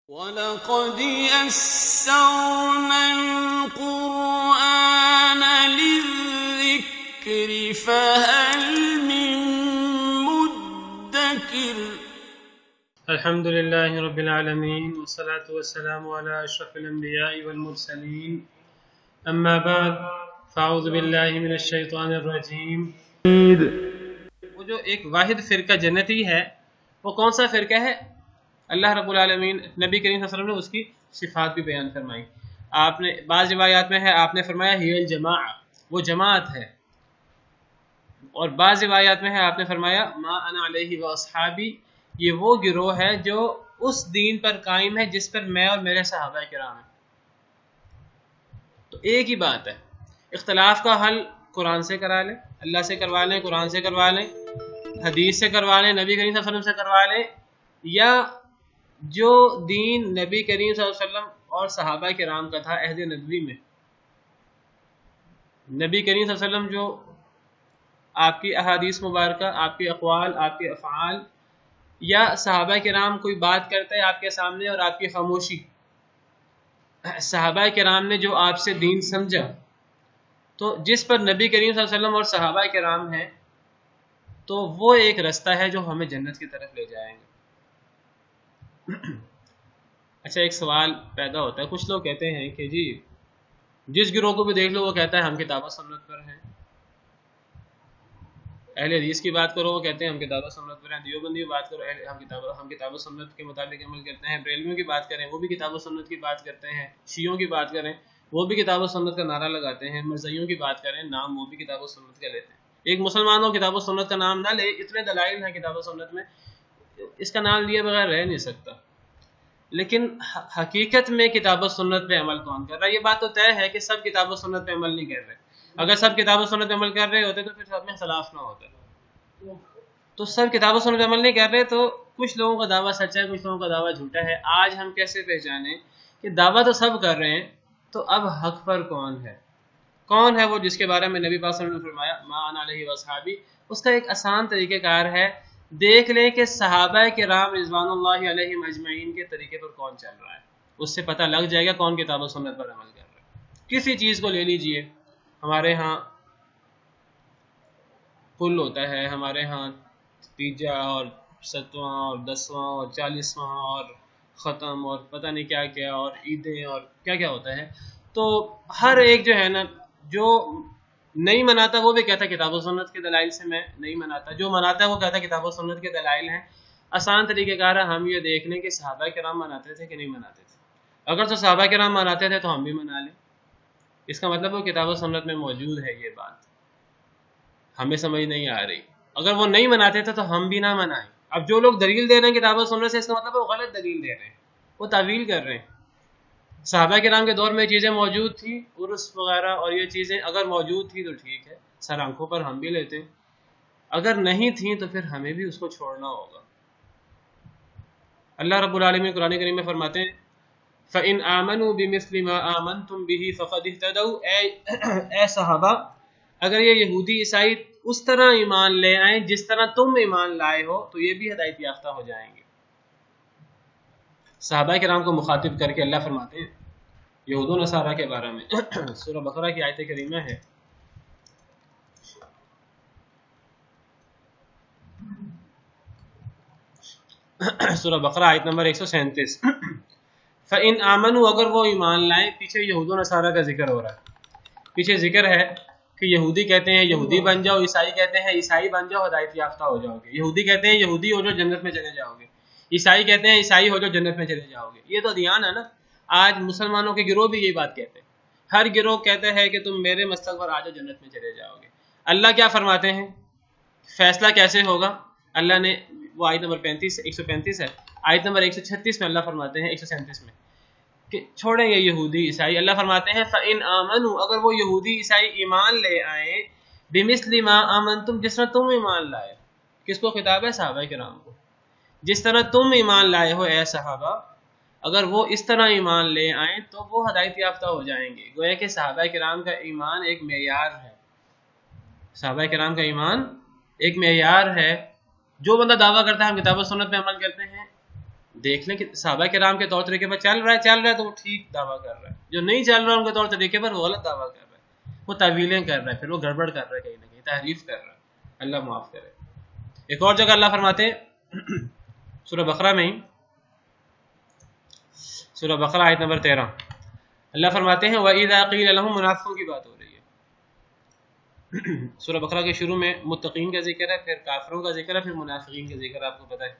وَلَقَدْ يَسَّرْنَا الْقُرْآنَ لِلذِّكْرِ فَهَلْ مِن مُّدَّكِرٍ الحمد لله رب العالمين والصلاة والسلام على أشرف الأنبياء والمرسلين أما بعد فأعوذ بالله من الشيطان الرجيم وہ جو ایک واحد فرقہ جنتی ہے وہ کون سا فرقہ ہے؟ اللہ رب العالمین نبی کریم صلی اللہ علیہ وسلم نے اس کی صفات بھی بیان فرمائی. آپ نے بعض روایات میں ہے آپ نے فرمایا ہی الجماع، وہ جماعت ہے، اور بعض روایات میں ہے آپ نے فرمایا ما انا علیہ و اصحابی، یہ وہ گروہ ہے جو اس دین پر قائم ہے جس پر میں اور میرے صحابہ کرام ہیں. تو ایک ہی بات ہے، اختلاف کا حل قرآن سے کرا لیں، اللہ سے کروا لیں، قرآن سے کروا لیں، حدیث سے کروا لیں، نبی کریم صلی اللہ علیہ وسلم سے کروا لیں، یا جو دین نبی کریم صلی اللہ علیہ وسلم اور صحابہ کرام کا تھا عہد نبوی میں. نبی کریم صلی اللہ علیہ وسلم جو آپ کی احادیث مبارکہ، آپ کے اقوال، آپ کے افعال، یا صحابہ کرام کوئی بات کرتا ہے آپ کے سامنے اور آپ کی خاموشی، صحابہ کرام نے جو آپ سے دین سمجھا، تو جس پر نبی کریم صلی اللہ علیہ وسلم اور صحابہ کرام ہیں تو وہ ایک رستہ ہے جو ہمیں جنت کی طرف لے جائیں گے. اچھا، ایک سوال پیدا ہوتا ہے، کچھ لوگ کہتے ہیں کہ جی جس گروہ کو بھی دیکھ لو وہ کہتا ہے ہم کتاب و سنت پر ہیں، اہل حدیث کی بات کرو وہ کہتے ہیں ہم کتاب و سنت پر ہیں، دیوبندی کی بات کرو ہم کتاب و سنت کے مطابق عمل کرتے ہیں، بریلویوں کی بات کریں وہ بھی کتاب و سنت کی بات کرتے ہیں، شیعوں کی بات کریں وہ بھی کتاب و سنت کا نعرہ لگاتے ہیں، مرزائیوں کی بات کریں نام وہ بھی کتاب و سنت کا لیتے ہیں. ایک مسلمان ہو کتاب و سنت کا نام نہ لے، اتنے دلائل ہیں کتاب و سنت میں، اس کا نام لیے بغیر رہ نہیں سکتا. لیکن حقیقت میں کتاب و سنت پہ عمل کون کر رہا ہے؟ یہ بات تو طے ہے کہ سب کتاب و سنت پہ عمل نہیں کر رہے. اگر سب کتاب و سنت پہ عمل کر رہے ہوتے تو پھر سب میں اختلاف نہ ہوتا. تو سب کتاب و سنت پہ عمل نہیں کر رہے تو کچھ لوگوں کا دعویٰ سچا ہے، کچھ لوگوں کا دعویٰ جھوٹا ہے. آج ہم کیسے پہچانیں کہ دعویٰ تو سب کر رہے ہیں تو اب حق پر کون ہے؟ کون ہے وہ جس کے بارے میں نبی پاک صلی اللہ علیہ وسلم نے فرمایا ما انا علیہ واصحابی؟ اس کا ایک آسان طریقہ کار ہے، دیکھ لیں کہ صحابہ کرام رضوان اللہ علیہم اجمعین کے طریقے پر کون چل رہا ہے، اس سے پتہ لگ جائے گا کون کتاب و سنت پر عمل کر رہا ہے. کسی چیز کو لے لیجئے، ہمارے ہاں پل ہوتا ہے، ہمارے ہاں تیجا اور ستواں اور 10واں اور 40واں اور ختم اور پتہ نہیں کیا کیا اور عیدیں اور کیا کیا ہوتا ہے. تو ہر ایک جو ہے نا، جو نہیں مناتا وہ بھی کہتا ہے کتاب و سنت کے دلائل سے میں نہیں مناتا، جو مناتا ہے وہ کہتا ہے کتاب و سنت کے دلائل ہیں. آسان طریقہ کار ہے ہم یہ دیکھ لیں کہ صحابہ کرام مناتے تھے کہ نہیں مناتے تھے. اگر تو صحابہ کرام مناتے تھے تو ہم بھی منا لیں، اس کا مطلب وہ کتاب و سنت میں موجود ہے. یہ بات ہمیں سمجھ نہیں آ رہی. اگر وہ نہیں مناتے تھے تو ہم بھی نہ منائیں. اب جو لوگ دلیل دے رہے ہیں کتاب و سنت سے، اس کا مطلب وہ غلط دلیل دے رہے ہیں، وہ تعویل کر رہے ہیں. صحابہ کرام کے دور میں یہ چیزیں موجود تھی، عرس وغیرہ اور یہ چیزیں اگر موجود تھی تو ٹھیک ہے، سر آنکھوں پر ہم بھی لیتے ہیں. اگر نہیں تھیں تو پھر ہمیں بھی اس کو چھوڑنا ہوگا. اللہ رب العالمین قرآن کریم میں فرماتے ہیں فَإِنْ آمَنُوا بِمِثْلِ مَا آمَنْتُمْ بِهِ فَقَدِ اهْتَدَوْا، اے صحابہ اگر یہ یہودی عیسائی اس طرح ایمان لے آئیں جس طرح تم ایمان لائے ہو تو یہ بھی ہدایت یافتہ ہو جائیں گے. صحابہ کرام کو مخاطب کر کے اللہ فرماتے ہیں یہود و نصارہ کے بارے میں. سورہ بقرہ کی آیت کریمہ ہے، سورہ بقرہ آیت نمبر 137. فَإِنْ آمَنُوا، اگر وہ ایمان لائیں. پیچھے یہود و نصارہ کا ذکر ہو رہا ہے، پیچھے ذکر ہے کہ یہودی کہتے ہیں یہودی بن جاؤ، عیسائی کہتے ہیں عیسائی بن جاؤ ہدایت یافتہ ہو جاؤ گے. یہودی کہتے ہیں یہودی ہو جو جنت میں چلے جاؤ گے، عیسائی کہتے ہیں عیسائی ہو جو جنت میں چلے جاؤ گے. یہ تو ادیان ہے نا. آج مسلمانوں کے گروہ بھی یہی بات کہتے ہیں، ہر گروہ کہتا ہے کہ تم میرے مسلک پر آ جاؤ جنت میں چلے جاؤ گے. اللہ کیا فرماتے ہیں؟ فیصلہ کیسے ہوگا؟ اللہ نے وہ آیت نمبر 135 ہے، آیت نمبر 136 میں اللہ فرماتے ہیں 137 میں کہ چھوڑیں یہ یہودی عیسائی. اللہ فرماتے ہیں فَإِنْ آمَنُوا، اگر وہ یہودی عیسائی ایمان لے آئیں بِمِثْلِ مَا آمَنْتُمْ، جس طرح تم ایمان لائے. کس کو خطاب ہے؟ صحابہ کرام کو. جس طرح تم ایمان لائے ہو اے صحابہ، اگر وہ اس طرح ایمان لے آئیں تو وہ ہدایت یافتہ ہو جائیں گے. گویا کہ صحابہ کرام کا ایمان ایک معیار ہے، صحابہ کرام کا ایمان ایک معیار ہے. جو بندہ دعویٰ کرتا ہے ہم کتاب و سنت پہ عمل کرتے ہیں، دیکھ لیں کہ صحابہ کرام کے طور طریقے پر چل رہا ہے تو وہ ٹھیک دعویٰ کر رہا ہے، جو نہیں چل رہا ہے ان کے طور طریقے پر وہ غلط دعویٰ کر رہا ہے، وہ تعویلیں کر رہا ہے، پھر وہ گڑبڑ کر رہا ہے، کہیں نہ کہیں تحریف کر رہا ہے، اللہ معاف کرے۔ ایک اور جگہ اللہ فرماتے ہیں سورہ بقرہ میں ہی، سورہ بقرہ آیت نمبر 13، اللہ فرماتے ہیں وَإِذَا قِيلَ لَهُمْ، منافقوں کی بات ہو رہی ہے۔ سورہ بقرہ کے شروع میں متقین کا ذکر ہے، پھر کافروں کا ذکر ہے، پھر منافقین کا ذکر ہے، آپ کو پتہ ہے۔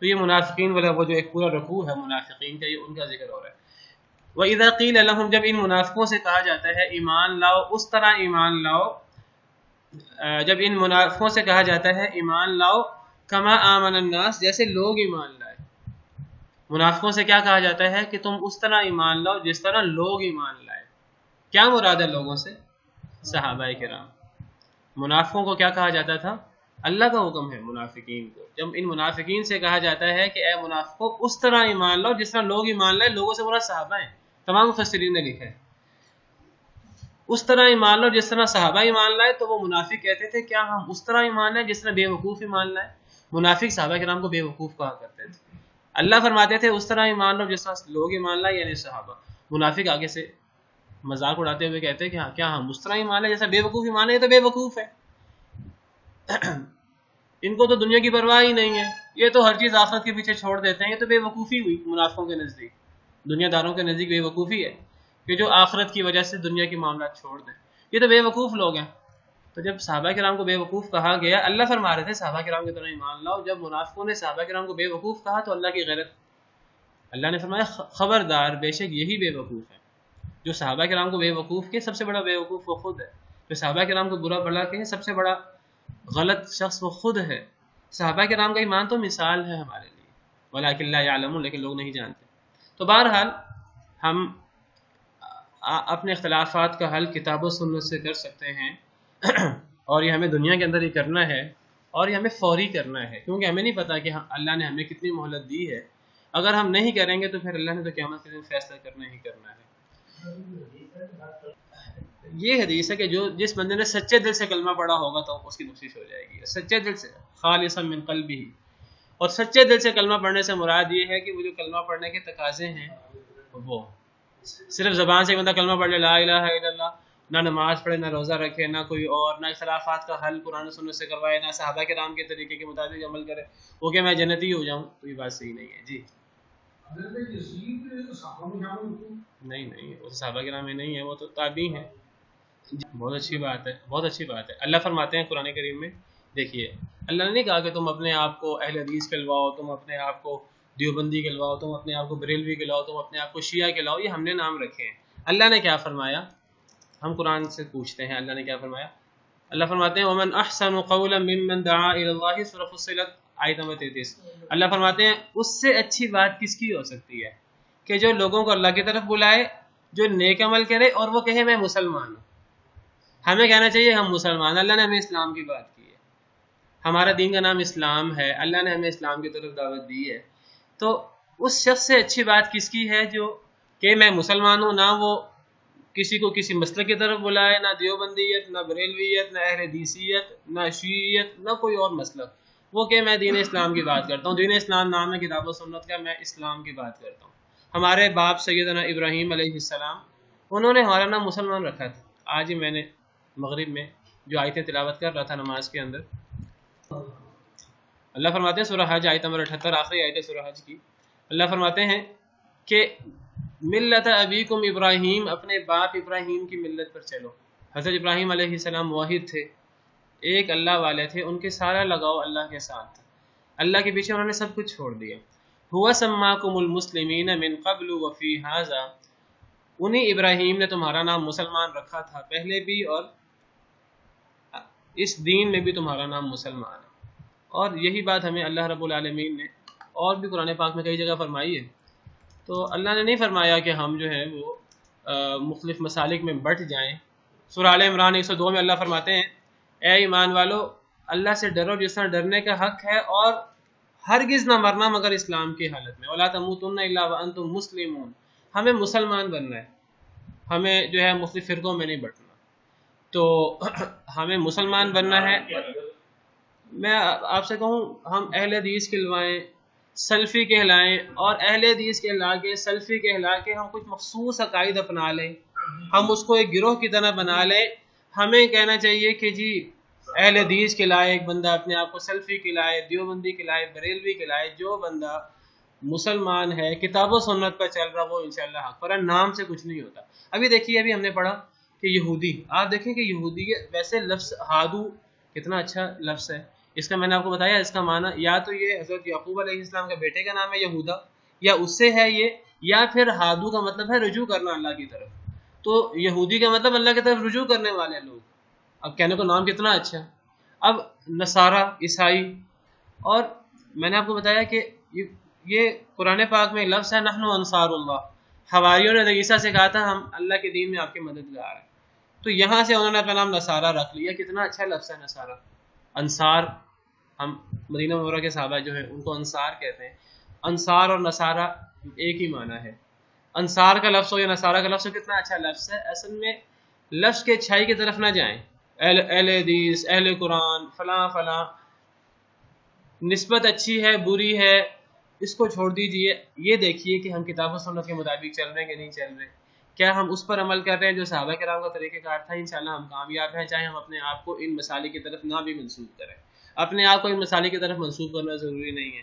تو یہ منافقین والا وہ جو ایک پورا رکوع ہے منافقین کا، یہ ان کا ذکر ہو رہا ہے۔ وَإِذَا قِيلَ لَهُمْ، جب ان منافقوں سے کہا جاتا ہے ایمان لاؤ، اس طرح ایمان لاؤ، جب ان منافقوں سے کہا جاتا ہے ایمان لاؤ کما آمن الناس، جیسے لوگ ایمان لائے۔ منافقوں سے کیا کہا جاتا ہے کہ تم اس طرح ایمان لاؤ جس طرح لوگ ایمان لائے۔ کیا مراد ہے لوگوں سے؟ صحابہ کرام۔ منافقوں کو کیا کہا جاتا تھا؟ اللہ کا حکم ہے منافقین کو۔ جب ان منافقین سے کہا جاتا ہے کہ اے منافقو اس طرح ایمان لاؤ جس طرح لوگ ایمان لائے، لوگوں سے مراد صحابہ ہیں، تمام مفسرین نے لکھا ہے اس طرح ایمان لاؤ جس طرح صحابہ ایمان لائے۔ تو وہ منافق کہتے تھے کیا ہم اس طرح ایمان لائے جس طرح بے وقوف ایمان لائے؟ منافق صحابہ کرام کو بے وقوف کہا کرتے تھے۔ اللہ فرماتے تھے اس طرح ایمان لو جس طرح لوگ ایمان لائے، یعنی صحابہ۔ منافق آگے سے مذاق اڑاتے ہوئے کہتے ہیں کہ ہاں کیا ہم اس طرح ایمان لائے جیسا بے وقوف ایمان ہے؟ یہ تو بے وقوف ہے، ان کو تو دنیا کی پرواہ ہی نہیں ہے، یہ تو ہر چیز آخرت کے پیچھے چھوڑ دیتے ہیں۔ یہ تو بے وقوفی ہوئی منافقوں کے نزدیک، دنیا داروں کے نزدیک بے وقوفی ہے کہ جو آخرت کی وجہ سے دنیا کے معاملات چھوڑ دیں، یہ تو بے وقوف لوگ ہیں۔ تو جب صحابہ کرام کو بے وقوف کہا گیا، اللہ فرما رہے تھے صحابہ کرام کی طرح ایمان لاؤ۔ جب منافقوں نے صحابہ کرام کو بے وقوف کہا تو اللہ کی غیرت، اللہ نے فرمایا خبردار بے شک یہی بے وقوف ہے جو صحابہ کرام کو بے وقوف کے، سب سے بڑا بے وقوف وہ خود ہے۔ جو صحابہ کرام کو برا بھلا کہے سب سے بڑا غلط شخص وہ خود ہے۔ صحابہ کرام کا ایمان تو مثال ہے ہمارے لیے، ولیکن لا یعلمون، لیکن لوگ نہیں جانتے۔ تو بہرحال ہم اپنے اختلافات کا حل کتاب و سنت سے کر سکتے ہیں، اور یہ ہمیں دنیا کے اندر ہی کرنا ہے، اور یہ ہمیں فوری کرنا ہے، کیونکہ ہمیں نہیں پتا کہ اللہ نے ہمیں کتنی مہلت دی ہے۔ اگر ہم نہیں کریں گے تو پھر اللہ نے تو قیامت کے دن فیصلہ کرنا ہی کرنا ہے۔ یہ حدیث ہے کہ جو جس بندے نے سچے دل سے کلمہ پڑھا ہوگا تو اس کی بخشش ہو جائے گی، سچے دل سے، خالصا من قلبہ۔ اور سچے دل سے کلمہ پڑھنے سے مراد یہ ہے کہ وہ جو کلمہ پڑھنے کے تقاضے ہیں، وہ صرف زبان سے بندہ کلمہ پڑھ لے لا الہ الا اللہ، نہ نماز پڑھے، نہ روزہ رکھے، نہ کوئی اور، نہ اختلافات کا حل قرآن و سنت سے کروائے، نہ صحابہ کرام کے طریقے کے مطابق عمل کرے، وہ کہ میں جنتی ہو جاؤں، تو یہ بات صحیح نہیں ہے۔ جی نہیں وہ صحابہ کرام میں نہیں ہے، وہ تو تابعی ہیں۔ بہت اچھی بات ہے، بہت اچھی بات ہے۔ اللہ فرماتے ہیں قرآن کریم میں، دیکھیے اللہ نے نہیں کہا کہ تم اپنے آپ کو اہل حدیث کہلواؤ، تم اپنے آپ کو دیوبندی کہلواؤ، تم اپنے آپ کو بریلوی کہلاؤ، تم اپنے آپ کو شیعہ کہلاؤ، یہ ہم نے نام رکھے ہیں۔ اللہ نے کیا فرمایا؟ ہم قرآن سے پوچھتے ہیں اللہ نے کیا فرمایا۔ اللہ فرماتے ہیں ومن احسن قولا ممن دعا الی اللہ، سورہ فصلت آیت نمبر 33۔ اللہ فرماتے ہیں اس سے اچھی بات کس کی ہو سکتی ہے کہ جو لوگوں کو اللہ کی طرف بلائے، جو نیک عمل کرے اور وہ کہے میں مسلمان ہوں۔ ہمیں کہنا چاہیے ہم مسلمان، اللہ نے ہمیں اسلام کی بات کی ہے، ہمارا دین کا نام اسلام ہے، اللہ نے ہمیں اسلام کی طرف دعوت دی ہے۔ تو اس شخص سے اچھی بات کس کی ہے جو کہ میں مسلمان ہوں، نہ وہ کسی کو کسی مسلک کی طرف بلائے، نہ دیوبندیت، نہ بریلویت، نہ اہل حدیثیت، نہ شیعیت، نہ کوئی اور مسلک، وہ کہ میں دین اسلام کی بات کرتا ہوں، دین اسلام نام ہے کتاب و سنت کا، میں اسلام کی بات کرتا ہوں۔ ہمارے باپ سیدنا ابراہیم علیہ السلام، انہوں نے ہمارا نام مسلمان رکھا تھا۔ آج ہی میں نے مغرب میں جو آیتیں تلاوت کر رہا تھا نماز کے اندر، اللہ فرماتے ہیں سورہ حج آیت نمبر 78، آخری آیت ہے سورہ حج کی، اللہ فرماتے ہیں کہ ملت ابیکم ابراہیم، اپنے باپ ابراہیم کی ملت پر چلو۔ حضرت ابراہیم علیہ السلام موحد تھے، ایک اللہ والے تھے، ان کے سارا لگاؤ اللہ کے ساتھ تھا، اللہ کے پیچھے انہوں نے سب کچھ چھوڑ دیا۔ ہوا سماکم المسلمین من قبل وفی ھذا، انہی ابراہیم نے تمہارا نام مسلمان رکھا تھا پہلے بھی، اور اس دین میں بھی تمہارا نام مسلمان ہے۔ اور یہی بات ہمیں اللہ رب العالمین نے اور بھی قرآن پاک میں کئی جگہ فرمائی ہے۔ تو اللہ نے نہیں فرمایا کہ ہم جو ہے وہ مختلف مسالک میں بٹ جائیں۔ سورہ آل عمران 102 میں اللہ فرماتے ہیں اے ایمان والو اللہ سے ڈرو جس طرح ڈرنے کا حق ہے، اور ہرگز نہ مرنا مگر اسلام کی حالت میں، وَلَا تَمُوتُنَّ إِلَّا وَأَنْتُمْ مُسْلِمُونَ، ہمیں مسلمان بننا ہے، ہمیں جو ہے مختلف فرقوں میں نہیں بٹنا، تو ہمیں مسلمان بننا ہے۔ میں آپ سے کہوں ہم اہل حدیث کہلوائیں، سلفی کہلائیں اور اہل حدیث کہلا کے سلفی کہلا کے ہم کچھ مخصوص عقائد اپنا لیں، ہم اس کو ایک گروہ کی طرح بنا لیں، ہمیں کہنا چاہیے کہ جی اہل حدیث کہلائے ایک بندہ اپنے آپ کو سلفی کہلائے، دیوبندی کہلائے، بریلوی کہلائے، جو بندہ مسلمان ہے کتاب و سنت پر چل رہا وہ انشاءاللہ حق پر ہے، نام سے کچھ نہیں ہوتا۔ ابھی دیکھیے ابھی ہم نے پڑھا کہ یہودی، آپ دیکھیں کہ یہودی ویسے لفظ ہادو کتنا اچھا لفظ ہے، اس کا میں نے آپ کو بتایا اس کا معنی یا تو یہ حضرت یعقوب علیہ السلام کے بیٹے کا نام ہے یہودا، یا اس سے ہے یہ، یا پھر ہادو کا مطلب ہے رجوع کرنا اللہ کی طرف، تو یہودی کا مطلب اللہ کی طرف رجوع کرنے والے لوگ، اب کہنے کو نام کتنا اچھا۔ اب نصارہ عیسائی، اور میں نے آپ کو بتایا کہ یہ قرآن پاک میں لفظ ہے نحن انصار اللہ، حواریوں نے عیسیٰ سے کہا تھا ہم اللہ کے دین میں آپ کے مددگار ہیں، تو یہاں سے انہوں نے اپنا نام نصارہ رکھ لیا، کتنا اچھا لفظ ہے نصارہ، انصار، ہم مدینہ منورہ کے صحابہ جو ہیں ان کو انصار کہتے ہیں، انصار اور نصارہ ایک ہی معنی ہے، انصار کا لفظ ہو یا نصارہ کا لفظ ہو کتنا اچھا لفظ ہے، اصل میں لفظ کے اچھائی کی طرف نہ جائیں، اہل حدیث، اہل قرآن، فلاں فلاں، نسبت اچھی ہے بری ہے اس کو چھوڑ دیجئے، یہ دیکھیے کہ ہم کتاب و سنت کے مطابق چل رہے ہیں کہ نہیں چل رہے، کیا ہم اس پر عمل کر رہے ہیں جو صحابہ کرام کا طریقہ کار تھا، انشاءاللہ ہم کامیاب ہیں، چاہے ہم اپنے آپ کو ان مسالک کی طرف نہ بھی منسوب کریں، اپنے آپ کو ان مسالک کی طرف منسوب کرنا ضروری نہیں ہے۔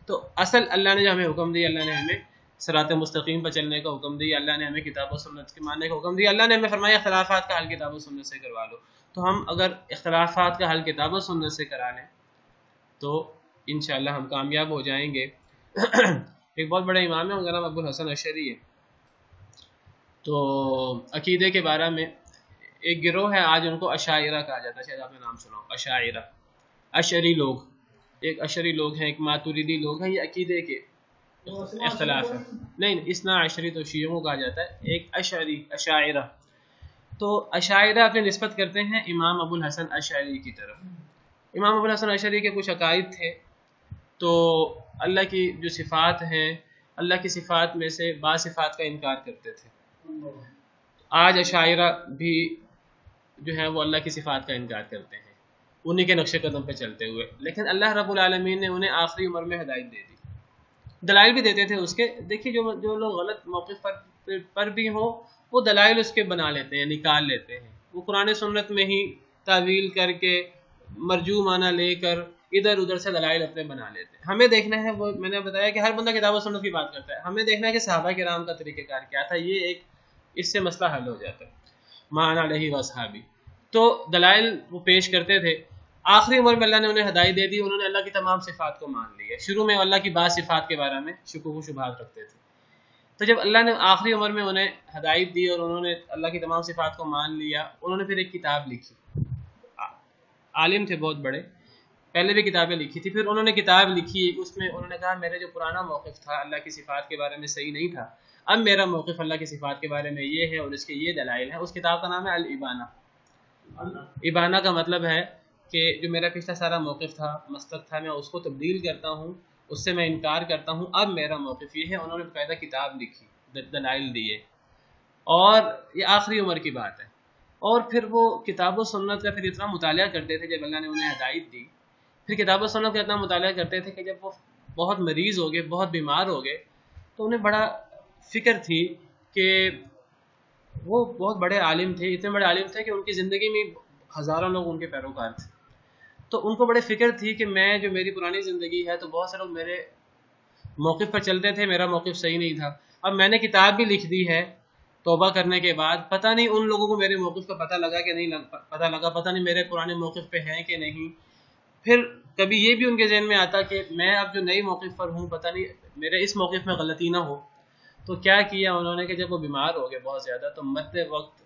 تو اصل اللہ نے جو ہمیں حکم دیا، اللہ نے ہمیں صراط مستقیم پر چلنے کا حکم دیا، اللہ نے ہمیں کتاب و سنت کے ماننے کا حکم دیا، اللہ نے ہمیں فرمایا اختلافات کا حل کتاب و سنت سے کروا لو، تو ہم اگر اختلافات کا حل کتاب و سنت سے کرا لیں تو انشاءاللہ ہم کامیاب ہو جائیں گے۔ ایک بہت بڑے امام ہیں ان کا نام ابو الحسن اشعری ہے، تو عقیدے کے بارے میں ایک گروہ ہے آج ان کو اشاعرہ کہا جاتا ہے، شاید آپ نے نام سنا ہو، اشاعرہ، اشعری لوگ، ایک اشعری لوگ ہیں، ایک ماتوریدی لوگ ہیں، یہ عقیدے کے اختلاف ہے، نہیں اثنا عشری تو شیعوں کو کہا جاتا ہے، ایک اشعری اشاعرہ، تو اشاعرہ اپنی نسبت کرتے ہیں امام ابو الحسن اشعری کی طرف۔ امام ابو الحسن اشعری کے کچھ عقائد تھے، تو اللہ کی جو صفات ہیں، اللہ کی صفات میں سے بعض صفات کا انکار کرتے تھے، آج اشاعرہ بھی جو ہے وہ اللہ کی صفات کا انکار کرتے ہیں انہی کے نقش قدم پہ چلتے ہوئے، لیکن اللہ رب العالمین نے انہیں آخری عمر میں ہدایت دے دی، دلائل بھی دیتے تھے اس کے، دیکھیے جو لوگ غلط موقف پر بھی ہوں وہ دلائل اس کے بنا لیتے ہیں، نکال لیتے ہیں، وہ قرآن سنت میں ہی تعویل کر کے مرجو معنی لے کر ادھر ادھر سے دلائل اپنے بنا لیتے ہیں۔ ہمیں دیکھنا ہے، وہ میں نے بتایا کہ ہر بندہ کتاب و سنت کی بات کرتا ہے، ہمیں دیکھنا ہے کہ صحابہ کرام کا طریقہ کار کیا تھا، یہ ایک اس سے مسئلہ حل ہو جاتا ہے، مان علیہ وصحابی، تو دلائل وہ پیش کرتے تھے، آخری عمر میں اللہ نے انہیں ہدایت دے دی، انہوں نے اللہ کی تمام صفات کو مان لیا، شروع میں اللہ کی بعض صفات کے بارے میں شکوک و شبہات رکھتے تھے، تو جب اللہ نے آخری عمر میں انہیں ہدایت دی اور انہوں نے اللہ کی تمام صفات کو مان لیا، انہوں نے پھر ایک کتاب لکھی، عالم تھے بہت بڑے، پہلے بھی کتابیں لکھی تھی، پھر انہوں نے کتاب لکھی، اس میں انہوں نے کہا میرے جو پرانا موقف تھا اللہ کی صفات کے بارے میں صحیح نہیں تھا، اب میرا موقف اللہ کی صفات کے بارے میں یہ ہے اور اس کے یہ دلائل ہیں۔ اس کتاب کا نام ہے الابانہ۔ ابانہ کا مطلب ہے کہ جو میرا پچھلا سارا موقف تھا، مسلک تھا، میں اس کو تبدیل کرتا ہوں، اس سے میں انکار کرتا ہوں، اب میرا موقف یہ ہے۔ انہوں نے باقاعدہ کتاب لکھی، دلائل دیے، اور یہ آخری عمر کی بات ہے، اور پھر وہ کتاب و سنت کا پھر اتنا مطالعہ کرتے تھے جب اللہ نے انہیں ہدایت دی، پھر کتاب و سنت کا اتنا مطالعہ کرتے تھے کہ جب وہ بہت مریض ہو گئے، بہت بیمار ہو گئے، تو انہیں بڑا فکر تھی کہ وہ بہت بڑے عالم تھے، اتنے بڑے عالم تھے کہ ان کی زندگی میں ہزاروں لوگ ان کے پیروکار تھے، تو ان کو بڑے فکر تھی کہ میں جو میری پرانی زندگی ہے تو بہت سے لوگ میرے موقف پر چلتے تھے، میرا موقف صحیح نہیں تھا، اب میں نے کتاب بھی لکھ دی ہے توبہ کرنے کے بعد، پتہ نہیں ان لوگوں کو میرے موقف کا پتہ لگا کہ نہیں پتہ لگا، پتہ نہیں میرے پرانے موقف پہ ہیں کہ نہیں، پھر کبھی یہ بھی ان کے ذہن میں آتا کہ میں اب جو نئی موقف پر ہوں پتہ نہیں میرے اس موقف میں غلطی نہ ہو، تو کیا کیا انہوں نے کہ جب وہ بیمار ہو گئے بہت زیادہ، تو مرتے وقت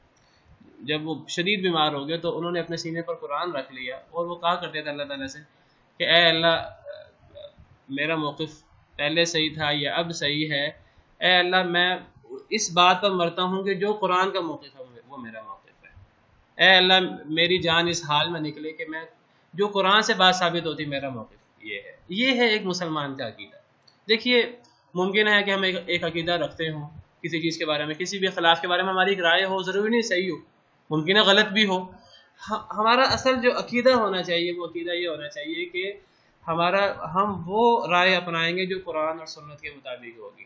جب وہ شدید بیمار ہو گئے تو انہوں نے اپنے سینے پر قرآن رکھ لیا، اور وہ کہا کرتے تھے اللہ تعالیٰ سے کہ اے اللہ میرا موقف پہلے صحیح تھا یا اب صحیح ہے، اے اللہ میں اس بات پر مرتا ہوں کہ جو قرآن کا موقف ہے وہ میرا موقف ہے، اے اللہ میری جان اس حال میں نکلے کہ میں جو قرآن سے بات ثابت ہوتی میرا موقف یہ ہے ایک مسلمان کا عقیدہ۔ دیکھیے ممکن ہے کہ ہم ایک عقیدہ رکھتے ہوں کسی چیز کے بارے میں، کسی بھی اختلاف کے بارے میں ہماری ایک رائے ہو، ضروری نہیں صحیح ہو، ممکن ہے غلط بھی ہو، ہمارا اصل جو عقیدہ ہونا چاہیے وہ عقیدہ یہ ہونا چاہیے کہ ہم وہ رائے اپنائیں گے جو قرآن اور سنت کے مطابق ہوگی۔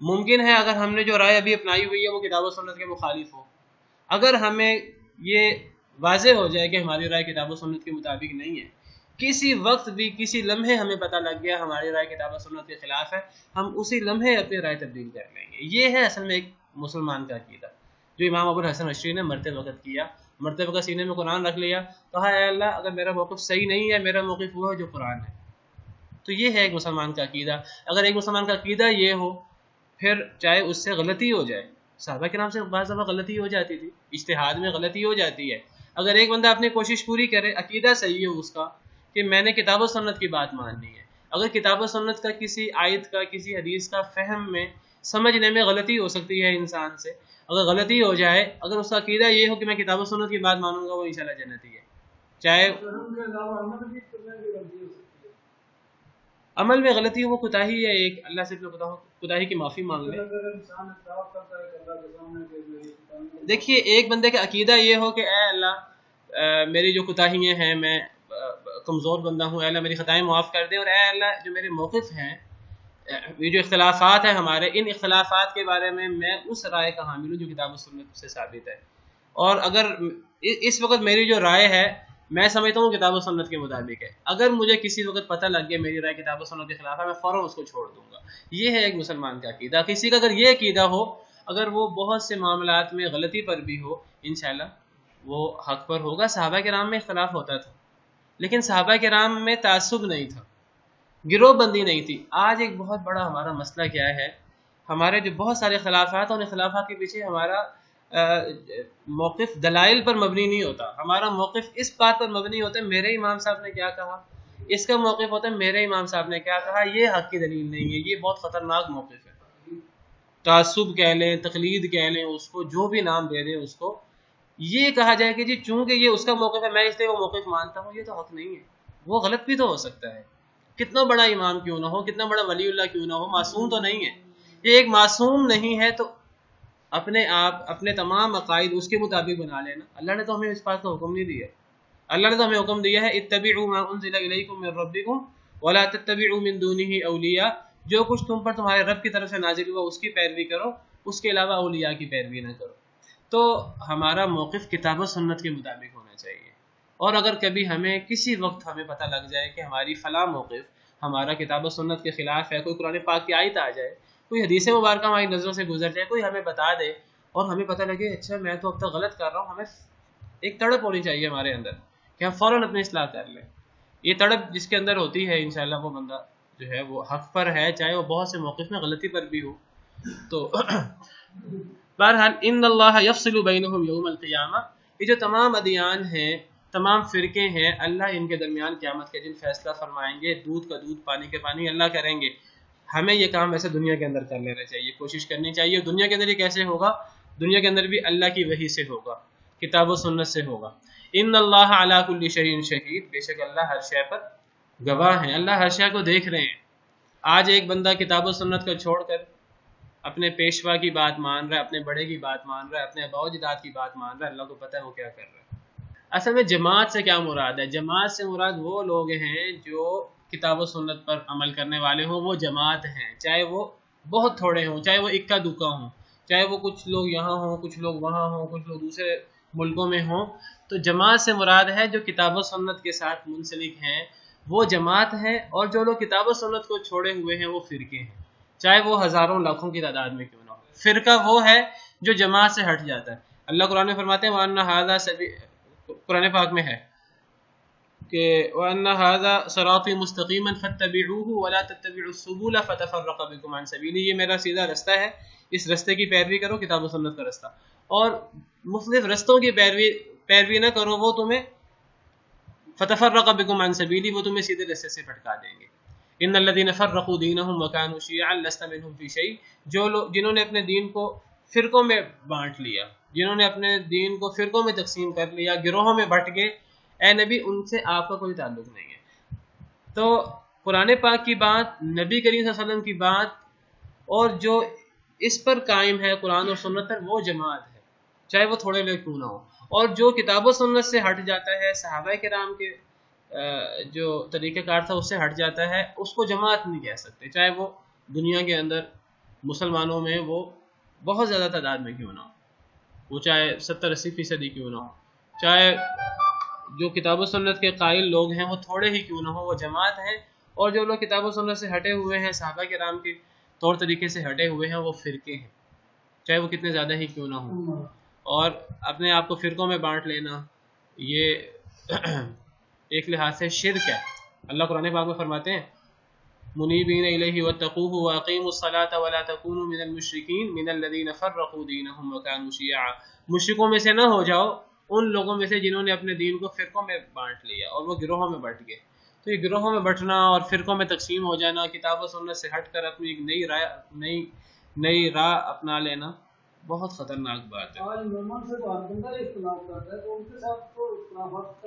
ممکن ہے اگر ہم نے جو رائے ابھی اپنائی ہوئی ہے وہ کتاب و سنت کے مخالف ہو، اگر ہمیں یہ واضح ہو جائے کہ ہماری رائے کتاب و سنت کے مطابق نہیں ہے، کسی وقت بھی کسی لمحے ہمیں پتہ لگ گیا ہماری رائے کتاب و سنت کے خلاف ہے، ہم اسی لمحے اپنی رائے تبدیل کر لیں گے۔ یہ ہے اصل میں ایک مسلمان کا عقیدہ جو امام ابو الحسن اشعری نے مرتے وقت کیا، مرتے وقت سینے میں قرآن رکھ لیا، کہا اے اللہ اگر میرا موقف صحیح نہیں ہے، میرا موقف وہ ہے جو قرآن ہے۔ تو یہ ہے ایک مسلمان کا عقیدہ۔ اگر ایک مسلمان کا عقیدہ یہ ہو، پھر چاہے اس سے غلطی ہو جائے، صحابہ کرام سے بعض دفعہ غلطی ہو جاتی تھی، اجتہاد میں غلطی ہو جاتی ہے، اگر ایک بندہ اپنی کوشش پوری کرے، عقیدہ صحیح ہے اس کا کہ میں نے کتاب و سنت کی بات ماننی ہے، اگر کتاب و سنت کا کسی آیت کا کسی حدیث کا فہم میں سمجھنے میں غلطی ہو سکتی ہے انسان سے، اگر غلطی ہو جائے، اگر اس کا عقیدہ یہ ہو کہ میں کتاب و سنت کی بات مانوں گا، وہ انشاءاللہ جنتی ہے۔ چاہے عمل میں غلطی ہو، وہ کوتاہی ہے ایک، اللہ سے کوتاہی کی معافی مانگ لے۔ دیکھیے ایک بندے کا عقیدہ یہ ہو کہ اے اللہ میری جو کوتاہیاں ہیں، میں کمزور بندہ ہوں، اے اللہ میری خطائیں معاف کر دیں، اور اے اللہ جو میرے موقف ہیں، یہ جو اختلافات ہیں ہمارے، ان اختلافات کے بارے میں اس رائے کا حامل ہوں جو کتاب و سنت سے ثابت ہے، اور اگر اس وقت میری جو رائے ہے میں سمجھتا ہوں کتاب و سنت کے مطابق ہے، اگر مجھے کسی وقت پتہ لگ گیا میری رائے کتاب و سنت کے خلاف ہے، میں فوراً اس کو چھوڑ دوں گا۔ یہ ہے ایک مسلمان کا عقیدہ۔ کسی کا اگر یہ عقیدہ ہو، اگر وہ بہت سے معاملات میں غلطی پر بھی ہو، انشاءاللہ وہ حق پر ہوگا۔ صحابہ کرام میں اختلاف ہوتا تھا، لیکن صحابہ کرام میں تعصب نہیں تھا، گروہ بندی نہیں تھی۔ آج ایک بہت بڑا ہمارا مسئلہ کیا ہے، ہمارے جو بہت سارے اختلافات ہیں، ان اختلافات کے پیچھے ہمارا موقف دلائل پر مبنی نہیں ہوتا، ہمارا موقف اس بات پر مبنی ہوتا ہے میرے امام صاحب نے کیا کہا، اس کا موقف ہوتا ہے میرے امام صاحب نے کیا کہا۔ یہ حق کی دلیل نہیں ہے، یہ بہت خطرناک موقف ہے۔ تعصب کہہ لیں، تقلید کہہ لیں، اس کو جو بھی نام دے دیں، اس کو یہ کہا جائے کہ جی چونکہ یہ اس کا موقف ہے میں اس لیے وہ موقف مانتا ہوں، یہ تو حق نہیں ہے۔ وہ غلط بھی تو ہو سکتا ہے، کتنا بڑا امام کیوں نہ ہو، کتنا بڑا ولی اللہ کیوں نہ ہو، معصوم تو نہیں ہے۔ یہ ایک معصوم نہیں ہے تو اپنے آپ اپنے تمام عقائد اس کے مطابق بنا لینا۔ اللہ نے تو ہمیں اس بات کا حکم نہیں دیا، اللہ نے تو ہمیں حکم دیا ہے اتبعوا ما انزل الیکم من ربکم ولا تتبعوا من دونہ اولیاء، جو کچھ تم پر تمہارے رب کی طرف سے نازل ہوا اس کی پیروی کرو، اس کے علاوہ اولیاء کی پیروی نہ کرو۔ تو ہمارا موقف کتاب و سنت کے مطابق ہونا چاہیے، اور اگر کبھی ہمیں کسی وقت ہمیں پتہ لگ جائے کہ ہماری فلاں موقف ہمارا کتاب و سنت کے خلاف ہے، کوئی قرآن پاک کی آیت آ جائے، کوئی حدیث مبارکہ ہماری نظروں سے گزر جائے، کوئی ہمیں بتا دے اور ہمیں پتہ لگے اچھا میں تو اب تک غلط کر رہا ہوں، ہمیں ایک تڑپ ہونی چاہیے ہمارے اندر کہ ہم فوراً اپنی اصلاح کر لیں۔ یہ تڑپ جس کے اندر ہوتی ہے انشاءاللہ وہ بندہ جو ہے وہ حق پر ہے، چاہے وہ بہت سے موقف میں غلطی پر بھی ہو۔ تو بہرحال ان اللہ یفصل بینہم یوم القیامہ، یہ جو تمام ادیان ہیں، تمام فرقے ہیں، اللہ ان کے درمیان قیامت کے دن فیصلہ فرمائیں گے، دودھ کا دودھ پانی کے پانی اللہ کریں گے۔ ہمیں یہ کام ویسے دنیا کے اندر کر لینا چاہیے، کوشش کرنی چاہیے۔ دنیا کے اندر یہ کیسے ہوگا؟ دنیا کے اندر بھی اللہ کی وحی سے ہوگا، کتاب و سنت سے ہوگا۔ ان اللہ علی کل شیء شہید، بے شک اللہ ہر شے پر گواہ ہیں، اللہ ہر شے کو دیکھ رہے ہیں۔ آج ایک بندہ کتاب و سنت کو چھوڑ کر اپنے پیشوا کی بات مان رہا ہے، اپنے بڑے کی بات مان رہا ہے، اپنے اباء و اجداد کی بات مان رہا ہے، اللہ کو پتہ ہے وہ کیا کر رہا ہے۔ اصل میں جماعت سے کیا مراد ہے؟ جماعت سے مراد وہ لوگ ہیں جو کتاب و سنت پر عمل کرنے والے ہوں، وہ جماعت ہیں، چاہے وہ بہت تھوڑے ہوں، چاہے وہ اکا دکا ہوں، چاہے وہ کچھ لوگ یہاں ہوں، کچھ لوگ وہاں ہوں، کچھ لوگ دوسرے ملکوں میں ہوں۔ تو جماعت سے مراد ہے جو کتاب و سنت کے ساتھ منسلک ہیں، وہ جماعت ہیں، اور جو لوگ کتاب و سنت کو چھوڑے ہوئے ہیں وہ فرقے ہیں، چاہے وہ ہزاروں لاکھوں کی تعداد میں کیوں نہ ہو۔ فرقہ وہ ہے جو جماعت سے ہٹ جاتا ہے۔ اللہ قرآن میں فرماتے ہیں وَأَنَّ هَذَا سَبِيلِ، قرآن پاک میں ہے کہ وَأَنَّ هَذَا صِرَاطِي مُسْتَقِيمًا فَاتَّبِعُوهُ وَلَا تَتَّبِعُوا السُّبُلَ فَتَفَرَّقَ بِكُمْ عَنْ سَبِيلِهِ، یہ میرا سیدھا رستہ ہے، اس رستے کی پیروی کرو، کتاب و سنت کا رستہ، اور مختلف رستوں کی پیروی نہ کرو، وہ تمہیں فَتَفَرَّقَ بِكُمْ عَنْ سَبِيلِهِ، وہ تمہیں سیدھے رستے سے بھٹکا دیں گے۔ ان الذين فرقوا دينهم وكانوا شيعا لست منهم في شيء، جو لوگ جنہوں نے اپنے دین کو فرقوں میں بانٹ لیا، جنہوں نے اپنے دین کو فرقوں میں تقسیم کر لیا، گروہوں میں بٹ گئے، اے نبی ان سے آپ کا کوئی تعلق نہیں ہے۔ تو قرآن پاک کی بات، نبی کریم صلی اللہ علیہ وسلم کی بات، اور جو اس پر قائم ہے قرآن اور سنت پر، وہ جماعت ہے، چاہے وہ تھوڑے لوگ کیوں نہ ہو۔ اور جو کتاب و سنت سے ہٹ جاتا ہے، صحابہ کرام کے جو طریقہ کار تھا اس سے ہٹ جاتا ہے اس کو جماعت نہیں کہہ سکتے، چاہے وہ دنیا کے اندر مسلمانوں میں وہ بہت زیادہ تعداد میں کیوں نہ ہو، وہ چاہے 70-80% کیوں نہ ہو، چاہے جو کتاب و سنت کے قائل لوگ ہیں وہ تھوڑے ہی کیوں نہ ہو، وہ جماعت ہیں، اور جو لوگ کتاب و سنت سے ہٹے ہوئے ہیں، صحابہ کرام کے طور طریقے سے ہٹے ہوئے ہیں، وہ فرقے ہیں، چاہے وہ کتنے زیادہ ہی کیوں نہ ہوں۔ اور اپنے آپ کو فرقوں میں بانٹ لینا یہ ایک لحاظ سے شرک ہے۔ اللہ قرآن پاک میں فرماتے ہیں منیبین الیہ واتقوہ واقیموا الصلاۃ ولا تکونوا من المشرکین من الذین فرقوا دینہم وکانوا شیعا، مشرکوں میں سے نہ ہو جاؤ، ان لوگوں میں سے جنہوں نے اپنے دین کو فرقوں میں بانٹ لیا اور وہ گروہوں میں بٹ گئے۔ تو یہ گروہوں میں بٹنا اور فرقوں میں تقسیم ہو جانا، کتاب و سنت سے ہٹ کر اپنی ایک نئی راہ اپنا لینا بہت خطرناک بات ہے۔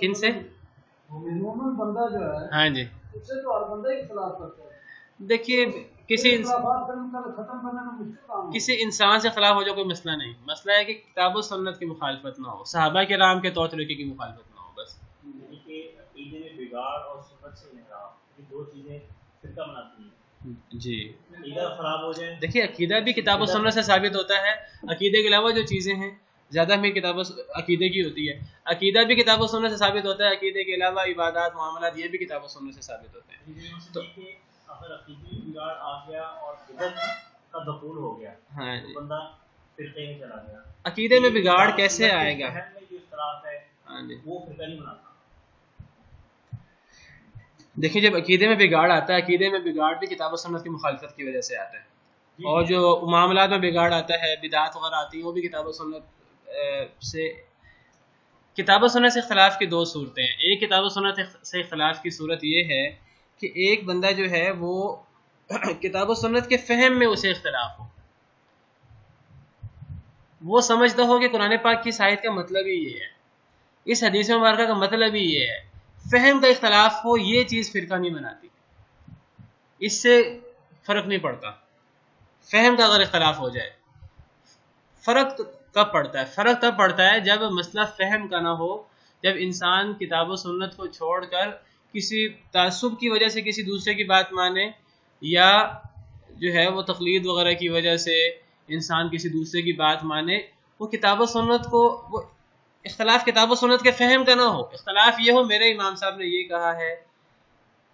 کن سے؟ بندہ جو ہے ہاں جی، اس سے تو ہر بندہ ہی اختلاف کرتا ہے۔ دیکھیے کسی انسان سے خلاف ہو جائے کوئی مسئلہ نہیں، مسئلہ ہے کہ کتاب و سنت کی مخالفت نہ ہو، صحابہ کرام کے طور طریقے کی مخالفت نہ ہو، بس۔ یعنی کہ عقیدے میں بگاڑ اور سنت سے انحراف، یہ دو چیزیں فرقہ بناتی ہیں۔ جی عقیدہ خراب ہو جائے، دیکھیے عقیدہ بھی کتاب و سنت سے ثابت ہوتا ہے، عقیدے کے علاوہ جو چیزیں ہیں زیادہ میں کتاب عقیدے کی ہوتی ہے، عقیدہ بھی کتاب و سنت سے ثابت ہوتا ہے، عقیدے کے علاوہ عبادات معاملات یہ بھی کتاب و سنت سے ثابت ہوتے ہیں۔ تو اگر عقیدے میں بگاڑ آ گیا اور بدعت کا دخول ہو گیا، ہاں تو جی، بندہ فرقے میں چلا گیا۔ عقیدے میں بگاڑ کیسے آئے گا؟ ذہن میں جو اختلاف ہے ہاں جی، وہ فرقہ نہیں بناتا۔ دیکھیے جب عقیدے میں بگاڑ آتا ہے، عقیدے میں بگاڑ بھی کتاب و سنت کی مخالفت کی وجہ سے آتا ہے، اور جو معاملات میں بگاڑ آتا ہے، بدعات وغیرہ آتی ہیں، وہ بھی کتاب و سنت سے۔ کتاب و سنت سے اختلاف کی دو صورتیں ہیں، ایک کتاب و سنت سے اختلاف کی صورت یہ ہے کہ ایک بندہ جو ہے وہ کتاب و سنت کے فہم میں اسے اختلاف ہو، وہ سمجھتا ہو کہ قرآن پاک کی آیت کا مطلب ہی یہ ہے، اس حدیث مبارکہ کا مطلب ہی یہ ہے، فہم کا اختلاف ہو، یہ چیز فرقہ نہیں بناتی، اس سے فرق نہیں پڑتا۔ فہم کا اگر اختلاف ہو جائے، فرق کب پڑتا ہے؟ فرق تب پڑتا ہے جب مسئلہ فہم کا نہ ہو، جب انسان کتاب و سنت کو چھوڑ کر کسی تعصب کی وجہ سے کسی دوسرے کی بات مانے، یا جو ہے وہ تقلید وغیرہ کی وجہ سے انسان کسی دوسرے کی بات مانے، وہ کتاب و سنت کو، وہ اختلاف کتاب و سنت کے فہم کا نہ ہو، اختلاف یہ ہو میرے امام صاحب نے یہ کہا ہے،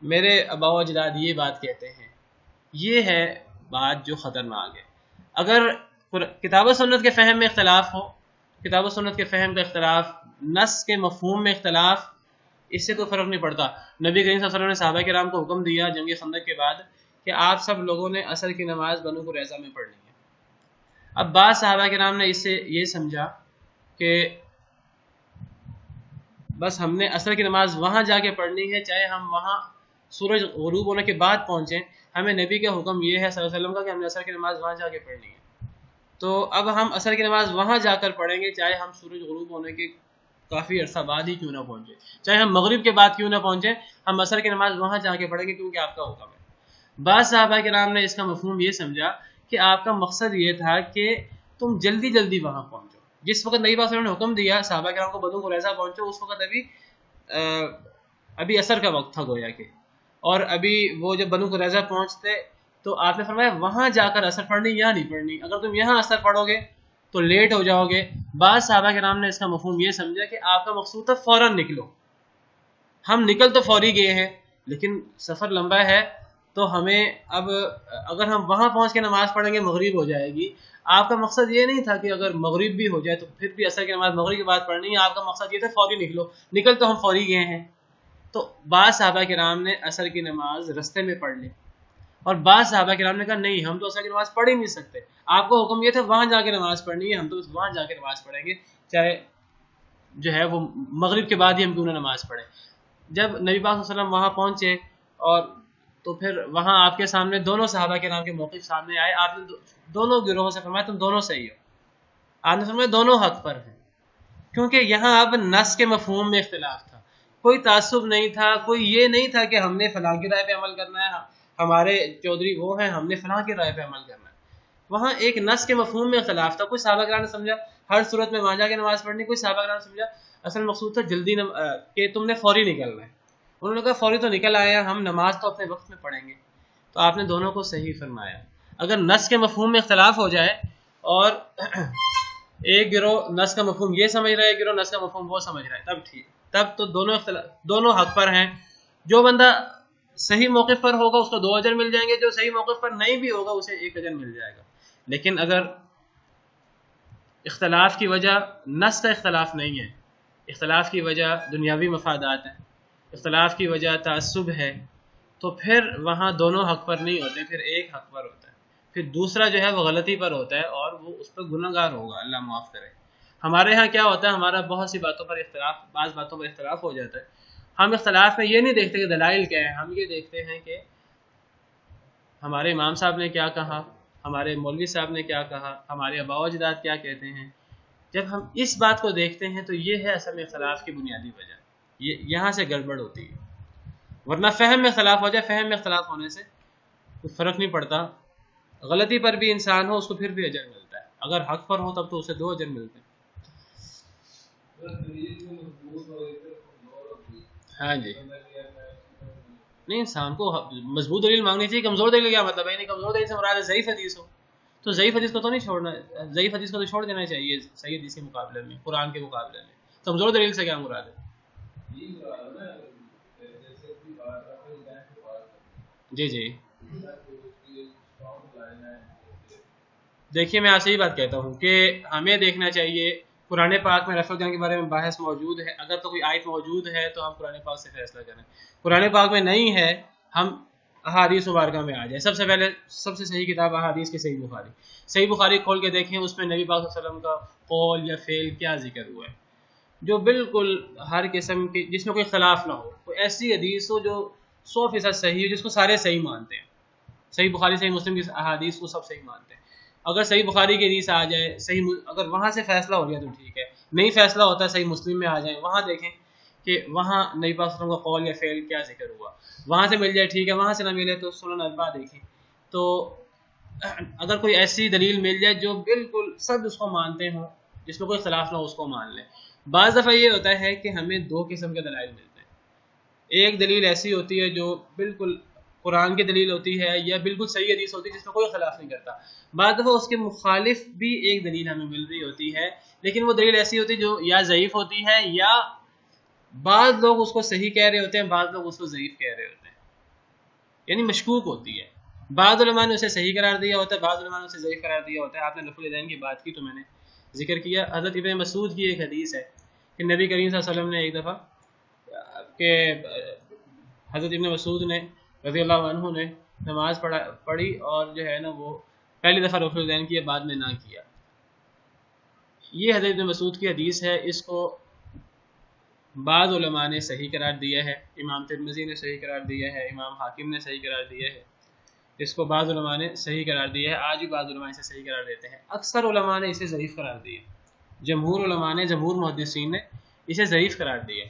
میرے آباء و اجداد یہ بات کہتے ہیں، یہ ہے بات جو خطرناک ہے۔ اگر کتاب و سنت کے فہم میں اختلاف ہو، کتاب و سنت کے فہم کا اختلاف، نص کے مفہوم میں اختلاف، اس سے کوئی فرق نہیں پڑتا۔ نبی کریم صلی اللہ علیہ وسلم نے صحابہ کرام کو حکم دیا جنگ خندق کے بعد کہ آپ سب لوگوں نے عصر کی نماز بنو قریظہ میں پڑھنی ہے۔ اب بعض صحابہ کرام نے اس سے یہ سمجھا کہ بس ہم نے عصر کی نماز وہاں جا کے پڑھنی ہے، چاہے ہم وہاں سورج غروب ہونے کے بعد پہنچیں، ہمیں نبی کا حکم یہ ہے صلی اللہ علیہ وسلم کا کہ ہم نے عصر کی نماز وہاں جا کے پڑھنی ہے، تو اب ہم عصر کی نماز وہاں جا کر پڑھیں گے، چاہے ہم سورج غروب ہونے کے کافی عرصہ بعد ہی کیوں نہ پہنچے، چاہے ہم مغرب کے بعد کیوں نہ پہنچے، ہم عصر کی نماز وہاں جا کے پڑھیں گے کیونکہ آپ کا حکم ہے۔ بعض صحابہ کرام نے اس کا مفہوم یہ سمجھا کہ آپ کا مقصد یہ تھا کہ تم جلدی جلدی وہاں پہنچو، جس وقت نبی پاک صلی اللہ علیہ وسلم نے حکم دیا صحابہ کرام کو بنو قریظہ پہنچو، اس وقت ابھی عصر کا وقت تھا گویا کہ، اور ابھی وہ جب بنو قریظہ پہنچتے تو آپ نے فرمایا وہاں جا کر عصر پڑھنی یا نہیں پڑھنی، اگر تم یہاں عصر پڑھو گے تو لیٹ ہو جاؤ گے۔ بعض صحابہ کرام نے اس کا مفہوم یہ سمجھا کہ آپ کا مقصود تھا فوراً نکلو، ہم نکل تو فوری گئے ہیں لیکن سفر لمبا ہے، تو ہمیں اب اگر ہم وہاں پہنچ کے نماز پڑھیں گے مغرب ہو جائے گی۔ آپ کا مقصد یہ نہیں تھا کہ اگر مغرب بھی ہو جائے تو پھر بھی عصر کی نماز مغرب کے بعد پڑھنی ہے، آپ کا مقصد یہ تھا فوری نکلو، نکل تو ہم فوری گئے ہیں۔ تو بعض صحابہ کرام نے عصر کی نماز رستے میں پڑھ لی، اور بعض صحابہ کرام نے کہا نہیں ہم تو عصر کی نماز پڑھ ہی نہیں سکتے، آپ کو حکم یہ تھا وہاں جا کے نماز پڑھنی ہے، ہم تو وہاں جا کے نماز پڑھیں گے، چاہے جو ہے وہ مغرب کے بعد ہی ہم کیوں نہ نماز پڑھیں۔ جب نبی پاک صلی اللہ علیہ وسلم وہاں پہنچے اور تو پھر وہاں آپ کے سامنے دونوں صحابہ کرام کے موقف سامنے آئے، آپ نے دونوں گروہوں سے فرمایا تم دونوں صحیح ہو، آپ نے فرمایا دونوں حق پر ہیں، کیونکہ یہاں اب نص کے مفہوم میں اختلاف تھا، کوئی تعصب نہیں تھا، کوئی یہ نہیں تھا کہ ہم نے فلاں کی رائے پہ عمل کرنا ہے، ہمارے چودھری وہ ہیں ہم نے فلاں کی رائے پہ عمل کرنا ہے، وہاں ایک نص کے مفہوم میں اختلاف تھا۔ کوئی صحابہ کرام نے سمجھا ہر صورت میں وہاں جا کے نماز پڑھنی، کوئی صحابہ کرام نے سمجھا اصل مقصود تھا جلدی کہ تم نے فوری نکلنا ہے۔ انہوں نے کہا فوری تو نکل آیا، ہم نماز تو اپنے وقت میں پڑھیں گے. تو آپ نے دونوں کو صحیح فرمایا. اگر نص کے مفہوم میں اختلاف ہو جائے اور ایک گروہ نص کا مفہوم یہ سمجھ رہا ہے، ایک گروہ نص کا مفہوم وہ سمجھ رہا ہے، تب ٹھیک، تب تو دونوں حق پر ہیں. جو بندہ صحیح موقف پر ہوگا اس کو 2 اجر مل جائیں گے، جو صحیح موقف پر نہیں بھی ہوگا اسے 1 اجر مل جائے گا. لیکن اگر اختلاف کی وجہ نص کا اختلاف نہیں ہے، اختلاف کی وجہ دنیاوی مفادات ہیں، اختلاف کی وجہ تعصب ہے، تو پھر وہاں دونوں حق پر نہیں ہوتے، پھر ایک حق پر ہوتا ہے، پھر دوسرا جو ہے وہ غلطی پر ہوتا ہے اور وہ اس پر گنہگار ہوگا، اللہ معاف کرے. ہمارے ہاں کیا ہوتا ہے، ہمارا بہت سی باتوں پر اختلاف، بعض باتوں پر اختلاف ہو جاتا ہے. ہم اختلاف میں یہ نہیں دیکھتے کہ دلائل کیا ہے، ہم یہ دیکھتے ہیں کہ ہمارے امام صاحب نے کیا کہا، ہمارے مولوی صاحب نے کیا کہا، ہمارے آباء و اجداد کیا کہتے ہیں. جب ہم اس بات کو دیکھتے ہیں تو یہ ہے اصل میں اختلاف کی بنیادی وجہ، یہاں سے گڑبڑ ہوتی ہے. ورنہ فہم میں اختلاف ہو جائے، فہم میں اختلاف ہونے سے کوئی فرق نہیں پڑتا، غلطی پر بھی انسان ہو اس کو پھر بھی اجر ملتا ہے، اگر حق پر ہو تب تو اسے 2 اجر ملتے ہیں. ہاں جی، نہیں انسان کو مضبوط دلیل مانگنی چاہیے. کمزور دلیل کیا مطلب ہے؟ نہیں، کمزور دلیل سے مراد ہے ضعیف حدیث ہو، تو ضعیف حدیث کو تو نہیں چھوڑنا، ضعیف حدیث کو تو چھوڑ دینا چاہیے صحیح حدیث کے مقابلے میں، قرآن کے مقابلے میں. کمزور دلیل سے کیا مراد ہے؟ جی جی، دیکھیے میں آپ سے یہ بات کہتا ہوں کہ ہمیں دیکھنا چاہیے قرآن پاک میں رفع الجان کے بارے میں بحث موجود ہے، اگر تو کوئی آیت موجود ہے تو ہم قرآن پاک سے فیصلہ کریں. قرآن پاک میں نہیں ہے، ہم احادیث مبارکہ میں آ جائیں. سب سے پہلے سب سے صحیح کتاب احادیث کی صحیح بخاری. صحیح بخاری کھول کے دیکھیں، اس میں نبی پاک صلی اللہ علیہ وسلم کا قول یا فعل کیا ذکر ہوا ہے، جو بالکل ہر قسم کی، جس میں کوئی اختلاف نہ ہو، کوئی ایسی حدیث ہو جو 100% صحیح ہے، جس کو سارے صحیح مانتے ہیں. صحیح بخاری صحیح مسلم کی احادیث کو سب صحیح مانتے ہیں. اگر صحیح بخاری کی حدیث آ جائے، اگر وہاں سے فیصلہ ہو گیا تو ٹھیک ہے، نہیں فیصلہ ہوتا ہے صحیح مسلم میں آ جائیں، وہاں دیکھیں کہ وہاں نبی پاک صلی اللہ علیہ وسلم کا قول یا فعل کیا ذکر ہوا، وہاں سے مل جائے ٹھیک ہے، وہاں سے نہ ملے تو سنن اربعہ دیکھیں. تو اگر کوئی ایسی دلیل مل جائے جو بالکل سب اس کو مانتے ہوں، جس میں کوئی اختلاف نہ ہو، اس کو مان لیں. بعض دفعہ یہ ہوتا ہے کہ ہمیں 2 قسم کے دلائل ملتے ہیں. ایک دلیل ایسی ہوتی ہے جو بالکل قرآن کی دلیل ہوتی ہے یا بالکل صحیح حدیث ہوتی ہے جس میں کوئی اختلاف نہیں کرتا. بعض دفعہ اس کے مخالف بھی ایک دلیل ہمیں مل رہی ہوتی ہے، لیکن وہ دلیل ایسی ہوتی ہے جو یا ضعیف ہوتی ہے، یا بعض لوگ اس کو صحیح کہہ رہے ہوتے ہیں، بعض لوگ اس کو ضعیف کہہ رہے ہوتے ہیں، یعنی مشکوک ہوتی ہے. بعض علماء نے اسے صحیح قرار دیا ہوتا ہے، بعض علماء نے اسے ضعیف قرار دیا ہوتا ہے. آپ نے رفع الیدین کی بات کی تو میں نے ذکر کیا، حضرت ابن مسعود کی ایک حدیث ہے کہ نبی کریم صلی اللہ علیہ وسلم نے ایک دفعہ کہ حضرت ابن مسعود نے رضی اللہ عنہ نے نماز پڑھی اور جو ہے نا وہ پہلی دفعہ رفع الیدین کیا، بعد میں نہ کیا. یہ حضرت ابن مسعود کی حدیث ہے، اس کو بعض علماء نے صحیح قرار دیا ہے، امام ترمذی نے صحیح قرار دیا ہے، امام حاکم نے صحیح قرار دیا ہے، اس کو بعض علماء نے صحیح قرار دیا ہے. آج بھی بعض علماء اسے صحیح قرار دیتے ہیں. اکثر علماء نے اسے ضعیف قرار دیا، جمہور علماء نے، جمہور محدثین نے اسے ضعیف قرار دیا.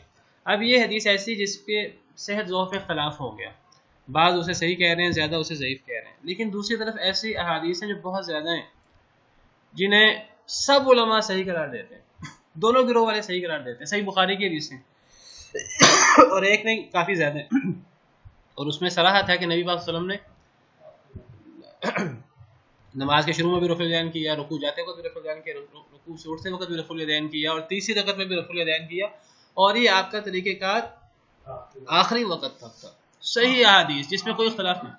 اب یہ حدیث ایسی جس کے صحت ضعف میں اختلاف ہو گیا، بعض اسے صحیح کہہ رہے ہیں، زیادہ اسے ضعیف کہہ رہے ہیں. لیکن دوسری طرف ایسی احادیث ہیں جو بہت زیادہ ہیں جنہیں سب علماء صحیح قرار دیتے ہیں، دونوں گروہ والے صحیح قرار دیتے ہیں. صحیح بخاری کی حدیث ہیں اور ایک نہیں، کافی زیادہ ہیں، اور اس میں صراحت ہے کہ نبی پاک صلی اللہ علیہ وسلم نے نماز کے شروع میں بھی رفع الیدین کیا، رکوع جاتے وقت بھی رفع الیدین کیا، رکوع سے اٹھتے وقت بھی رفع الیدین کیا، اور تیسری رکعت میں بھی رفع الیدین کیا، اور یہ آپ کا طریقہ کار آخری وقت تک تھا. صحیح احادیث جس میں کوئی اختلاف نہیں.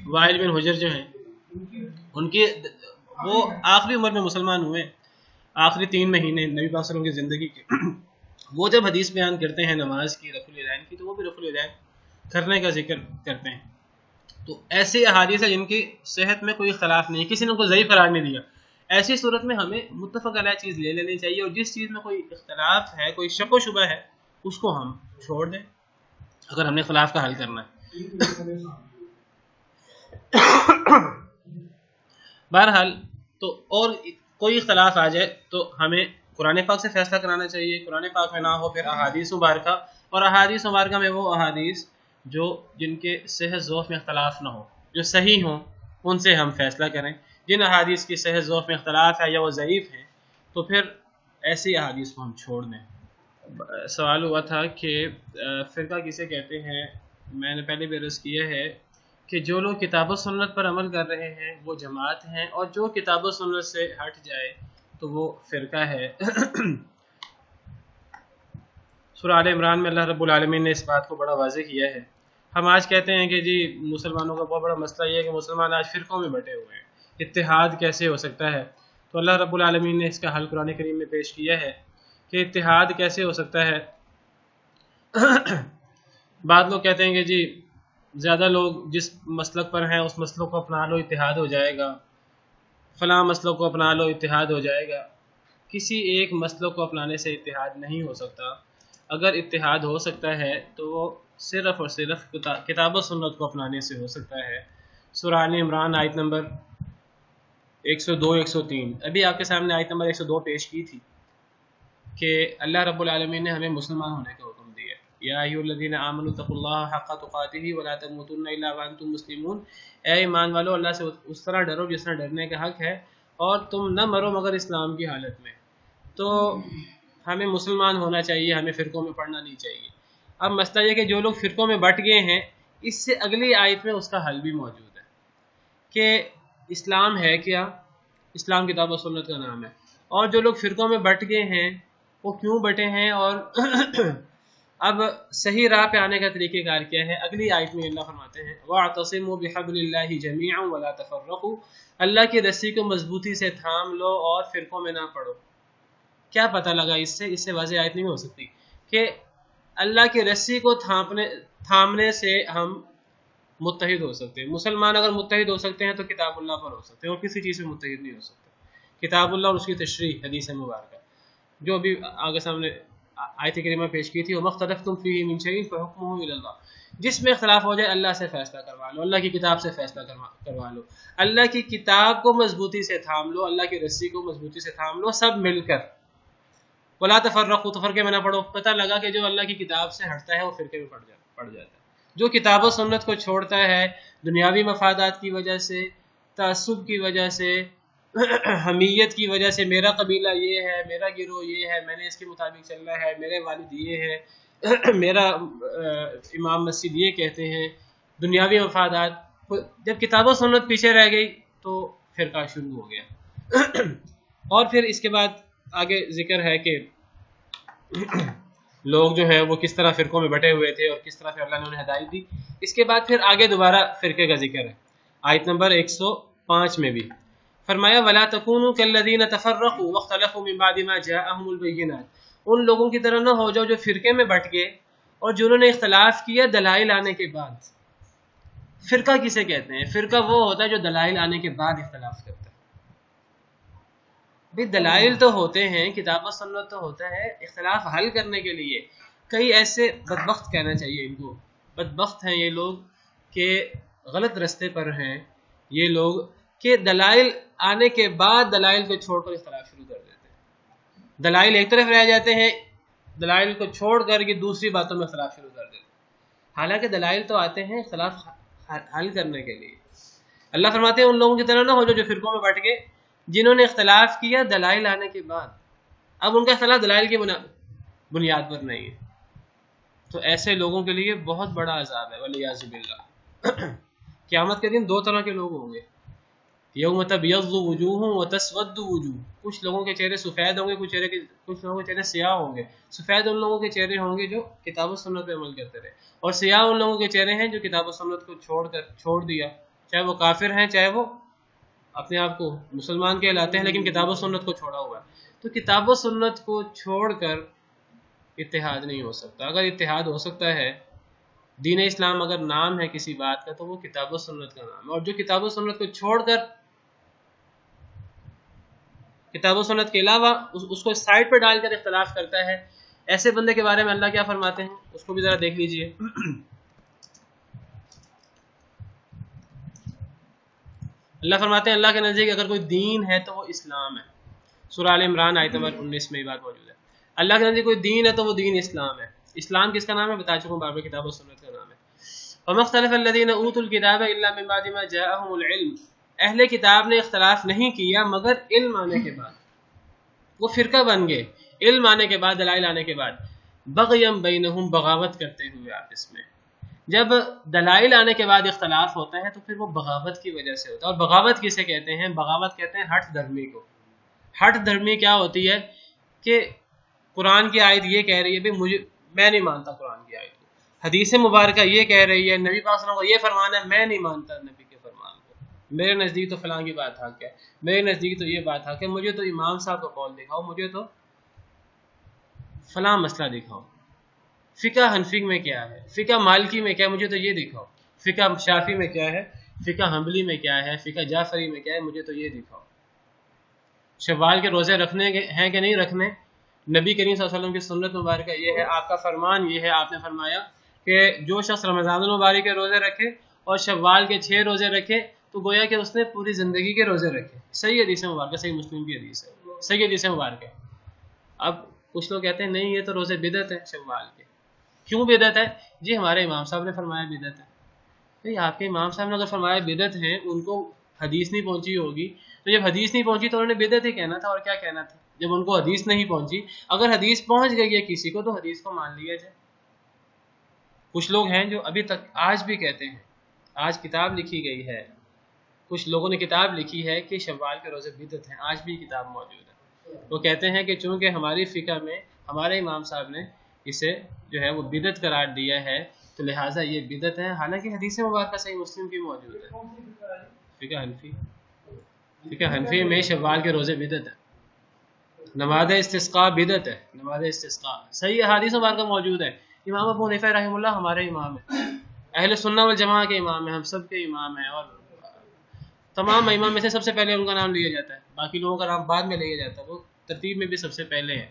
وائل بن حجر جو ہیں، ان کی وہ آخری عمر میں مسلمان ہوئے، آخری 3 مہینے نبی پاک صلی اللہ علیہ وسلم کی زندگی کے، وہ جب حدیث بیان کرتے ہیں نماز کی، رفع الیدین کی، تو وہ بھی رفع الیدین کرنے کا ذکر کرتے ہیں. تو ایسی احادیث ہے جن کی صحت میں کوئی اختلاف نہیں، کسی نے ان کو ضعیف قرار نہیں دیا. ایسی صورت میں ہمیں متفق علیہ چیز لے لینی چاہیے، اور جس چیز میں کوئی اختلاف ہے، کوئی شک و شبہ ہے، اس کو ہم چھوڑ دیں اگر ہم نے خلاف کا حل کرنا ہے. بہرحال تو اور کوئی اختلاف آ جائے تو ہمیں قرآن پاک سے فیصلہ کرانا چاہیے. قرآن پاک میں نہ ہو پھر احادیث مبارکہ، اور احادیث مبارکہ میں وہ احادیث جو جن کے صحت ضعف میں اختلاف نہ ہو، جو صحیح ہوں، ان سے ہم فیصلہ کریں. جن احادیث کی صحت ضعف میں اختلاف ہے یا وہ ضعیف ہیں تو پھر ایسی احادیث کو ہم چھوڑ دیں. سوال ہوا تھا کہ فرقہ کسے کہتے ہیں. میں نے پہلے بھی عرض کیا ہے کہ جو لوگ کتاب و سنت پر عمل کر رہے ہیں وہ جماعت ہیں، اور جو کتاب و سنت سے ہٹ جائے تو وہ فرقہ ہے. سورہ آل عمران میں اللہ رب العالمین نے اس بات کو بڑا واضح کیا ہے. ہم آج کہتے ہیں کہ جی مسلمانوں کا بہت بڑا مسئلہ یہ ہے کہ مسلمان آج فرقوں میں بٹے ہوئے ہیں، اتحاد کیسے ہو سکتا ہے؟ تو اللہ رب العالمین نے اس کا حل قرآن کریم میں پیش کیا ہے کہ اتحاد کیسے ہو سکتا ہے. بعض لوگ کہتے ہیں کہ جی زیادہ لوگ جس مسلک پر ہیں اس مسلک کو اپنا لو اتحاد ہو جائے گا، فلاں مسلک کو اپنا لو اتحاد ہو جائے گا. کسی ایک مسلک کو اپنانے سے اتحاد نہیں ہو سکتا. اگر اتحاد ہو سکتا ہے تو وہ صرف اور صرف کتاب و سنت کو اپنانے سے ہو سکتا ہے. سورہ آل عمران آیت نمبر 102-103. ابھی آپ کے سامنے آیت نمبر 102 پیش کی تھی کہ اللہ رب العالمین نے ہمیں مسلمان ہونے کا حکم دیا. یا ایھا الذین آمنوا اتقوا اللہ حق تقاتہ ولا تموتن الا وانتم مسلمون. اے ایمان والو، اللہ سے اس طرح ڈرو جس طرح ڈرنے کا حق ہے، اور تم نہ مرو مگر اسلام کی حالت میں. تو ہمیں مسلمان ہونا چاہیے، ہمیں فرقوں میں پڑھنا نہیں چاہیے. اب مسئلہ یہ کہ جو لوگ فرقوں میں بٹ گئے ہیں، اس سے اگلی آیت میں اس کا حل بھی موجود ہے کہ اسلام ہے کیا. اسلام کتاب و سنت کا نام ہے. اور جو لوگ فرقوں میں بٹ گئے ہیں وہ کیوں بٹے ہیں، اور اب صحیح راہ پہ آنے کا طریقہ کار کیا ہے. اگلی آیت میں اللہ فرماتے ہیں وَاعْتَصِمُوا بِحَبْلِ اللَّهِ جَمِيعًا وَلَا تَفَرَّقُوا. اللہ کی رسی کو مضبوطی سے تھام لو اور فرقوں میں نہ پڑو. کیا پتہ لگا اس سے واضح آیت نہیں ہو سکتی کہ اللہ کی رسی کو تھامنے سے ہم متحد ہو سکتے ہیں. مسلمان اگر متحد ہو سکتے ہیں تو کتاب اللہ پر ہو سکتے ہیں، اور کسی چیز سے متحد نہیں ہو سکتے. کتاب اللہ اور اس کی تشریح حدیث مبارکہ جو ابھی آگے سامنے آیت کریمہ پیش کی تھی، وَمَا اخْتَلَفْتُمْ فِيهِ مِنْ شَيْءٍ فَحُكْمُهُ إِلَى اللَّهِ. جس میں اختلاف ہو جائے اللہ سے فیصلہ کروا لو، اللہ کی کتاب سے فیصلہ کروا لو. اللہ کی کتاب کو مضبوطی سے تھام لو، اللہ کی رسی کو مضبوطی سے تھام لو، سب مل کر. وَلَا تَفَرَّقُوا، تو فرقے میں نہ پڑو. پتہ لگا کہ جو اللہ کی کتاب سے ہٹتا ہے وہ فرقے میں پڑ جاتا ہے. جو کتاب و سنت کو چھوڑتا ہے دنیاوی مفادات کی وجہ سے، تعصب کی وجہ سے، حمیت کی وجہ سے، میرا قبیلہ یہ ہے، میرا گروہ یہ ہے، میں نے اس کے مطابق چلنا ہے، میرے والد یہ ہے، میرا امام مسجد یہ کہتے ہیں، دنیاوی مفادات. جب کتاب و سنت پیچھے رہ گئی تو فرقہ شروع ہو گیا. اور پھر اس کے بعد آگے ذکر ہے کہ لوگ جو ہیں وہ کس طرح فرقوں میں بٹے ہوئے تھے اور کس طرح سے اللہ نے انہیں ہدایت دی. اس کے بعد پھر آگے دوبارہ فرقے کا ذکر ہے آیت نمبر 105 میں بھی. فرمایا وَلَا تَكُونُوا كَالَّذِينَ تَفَرَّقُوا وَاخْتَلَفُوا مِن بَعْدِ مَا جَاءَهُمُ الْبَيِّنَاتُ. ان لوگوں کی طرح نہ ہو جاؤ جو فرقے میں بٹ گئے اور جنہوں نے اختلاف کیا دلائل آنے کے بعد. فرقہ کسے کہتے ہیں؟ فرقہ وہ ہوتا ہے جو دلائل آنے کے بعد اختلاف کرتا ہے. بھی دلائل تو ہوتے ہیں، کتاب و سنت تو ہوتا ہے، اختلاف حل کرنے کے لیے کئی ایسے بدبخت کہنا چاہیے ان کو، بدبخت ہیں یہ لوگ کہ غلط رستے پر ہیں یہ لوگ کہ دلائل آنے کے بعد دلائل کو چھوڑ کر اختلاف شروع کر دیتے ہیں. دلائل ایک طرف رہ جاتے ہیں، دلائل کو چھوڑ کر یہ دوسری باتوں میں اختلاف شروع کر دیتے ہیں. حالانکہ دلائل تو آتے ہیں اختلاف حل کرنے کے لیے. اللہ فرماتے ہیں ان لوگوں کی طرح نہ ہو جو فرقوں میں بٹ گئے جنہوں نے اختلاف کیا دلائل آنے کے بعد. اب ان کا اختلاف دلائل کی بنیاد پر نہیں ہے. تو ایسے لوگوں کے لیے بہت بڑا عذاب ہے والعیاذ باللہ. قیامت کے دن دو طرح کے لوگ ہوں گے، یوم تبیض وجوہ وتسود وجوہ. کچھ لوگوں کے چہرے سفید ہوں گے، کچھ لوگوں کے چہرے سیاہ ہوں گے. سفید ان لوگوں کے چہرے ہوں گے جو کتاب و سنت پہ عمل کرتے رہے، اور سیاہ ان لوگوں کے چہرے ہیں جو کتاب و سنت کو چھوڑ دیا، چاہے وہ کافر ہیں چاہے وہ اپنے آپ کو مسلمان کہلاتے ہیں لیکن کتاب و سنت کو چھوڑا ہوا ہے. تو کتاب و سنت کو چھوڑ کر اتحاد نہیں ہو سکتا. اگر اتحاد ہو سکتا ہے، دین اسلام اگر نام ہے کسی بات کا تو وہ کتاب و سنت کا نام ہے. اور جو کتاب و سنت کو چھوڑ کر کتاب و سنت کے علاوہ اس کو سائڈ پہ ڈال کر اختلاف کرتا ہے، ایسے بندے کے بارے میں اللہ کیا فرماتے ہیں اس کو بھی ذرا دیکھ لیجئے. اللہ فرماتے ہیں اللہ کے نزدیک اگر کوئی دین ہے تو وہ اسلام ہے. سورہ آل عمران آیت نمبر 19 میں یہ بات موجود ہے. اللہ کے نزدیک کوئی دین ہے تو وہ دین اسلام ہے. اسلام کس کا نام ہے؟ بتا چکا ہوں، باب کتاب و سنت کا نام ہے. وَمَا اخْتَلَفَ الَّذِينَ أُوتُوا الْكِتَابَ إِلَّا مِن بَعْدِ مَا جَاءَهُمُ الْعِلْمُ. اہل کتاب نے اختلاف نہیں کیا مگر علم آنے کے بعد. وہ فرقہ بن گئے علم آنے کے بعد، دلائل آنے کے بعد. بغیم بینہم، بغاوت کرتے ہوئے آپس میں. جب دلائل آنے کے بعد اختلاف ہوتا ہے تو پھر وہ بغاوت کی وجہ سے ہوتا ہے. اور بغاوت کسے کہتے ہیں؟ بغاوت کہتے ہیں ہٹ دھرمی کو. ہٹ دھرمی کیا ہوتی ہے کہ قرآن کی آیت یہ کہہ رہی ہے بھائی میں نہیں مانتا قرآن کی آیت کو، حدیث مبارکہ یہ کہہ رہی ہے نبی پاک صلی اللہ علیہ وسلم کو یہ فرمان ہے، میں نہیں مانتا نبی کے فرمان کو، میرے نزدیک تو فلاں کی بات حق ہے، میرے نزدیک تو یہ بات حق ہے، مجھے تو امام صاحب کا قول دکھاؤ، مجھے تو فلاں مسئلہ دکھاؤ. فقہ حنفی میں کیا ہے، فقہ مالکی میں کیا ہے، مجھے تو یہ دکھاؤ. فقہ شافعی میں کیا ہے، فقہ حنبلی میں کیا ہے، فقہ جعفری میں کیا ہے، مجھے تو یہ دکھاؤ. شوال کے روزے رکھنے ہیں کہ نہیں رکھنے؟ نبی کریم صلی اللہ علیہ وسلم کی سنت مبارکہ یہ ہے، آپ کا فرمان یہ ہے، آپ نے فرمایا کہ جو شخص رمضان المبارک کے روزے رکھے اور شوال کے 6 روزے رکھے تو گویا کہ اس نے پوری زندگی کے روزے رکھے. صحیح حدیث مبارکہ، صحیح مسلم کی حدیث ہے، صحیح حدیث مبارکہ. اب کچھ لوگ کہتے ہیں نہیں یہ تو روزے بدعت ہے شوال کے. کیوں بدعت ہے؟ جی ہمارے امام صاحب نے فرمایا بدعت ہے. بھئی آپ کے امام صاحب نے اگر فرمایا بدعت ہے، ان کو حدیث نہیں پہنچی ہوگی، تو جب حدیث نہیں پہنچی تو انہوں نے بدعت ہی کہنا تھا، اور کیا کہنا تھا. جب ان کو حدیث نہیں پہنچی، اگر حدیث پہنچ گئی ہے کسی کو تو حدیث کو مان لیا جائے. کچھ لوگ ہیں جو ابھی تک آج بھی کہتے ہیں، آج کتاب لکھی گئی ہے، کچھ لوگوں نے کتاب لکھی ہے کہ شوال کے روزے بدعت ہیں، آج بھی کتاب موجود ہے. وہ کہتے ہیں کہ چونکہ ہماری فقہ میں ہمارے امام صاحب نے اسے جو ہے وہ بدعت قرار دیا ہے تو لہٰذا یہ بدعت ہے، حالانکہ حدیث مبارکہ صحیح مسلم کی موجود ہے. فقہ حنفی، فقہ حنفی میں شوال کے روزے بدعت ہے. نماز استسقاء بدعت ہے، نماز استسقاء صحیح حدیث مبارکہ موجود ہے. امام ابو حنیفہ رحمہ اللہ ہمارے امام ہیں، اہل سنہ والجماعہ کے امام ہیں، ہم سب کے امام ہیں، اور تمام امام میں سے سب سے پہلے ان کا نام لیا جاتا ہے، باقی لوگوں کا نام بعد میں لیا جاتا ہے، وہ ترتیب میں بھی سب سے پہلے ہے.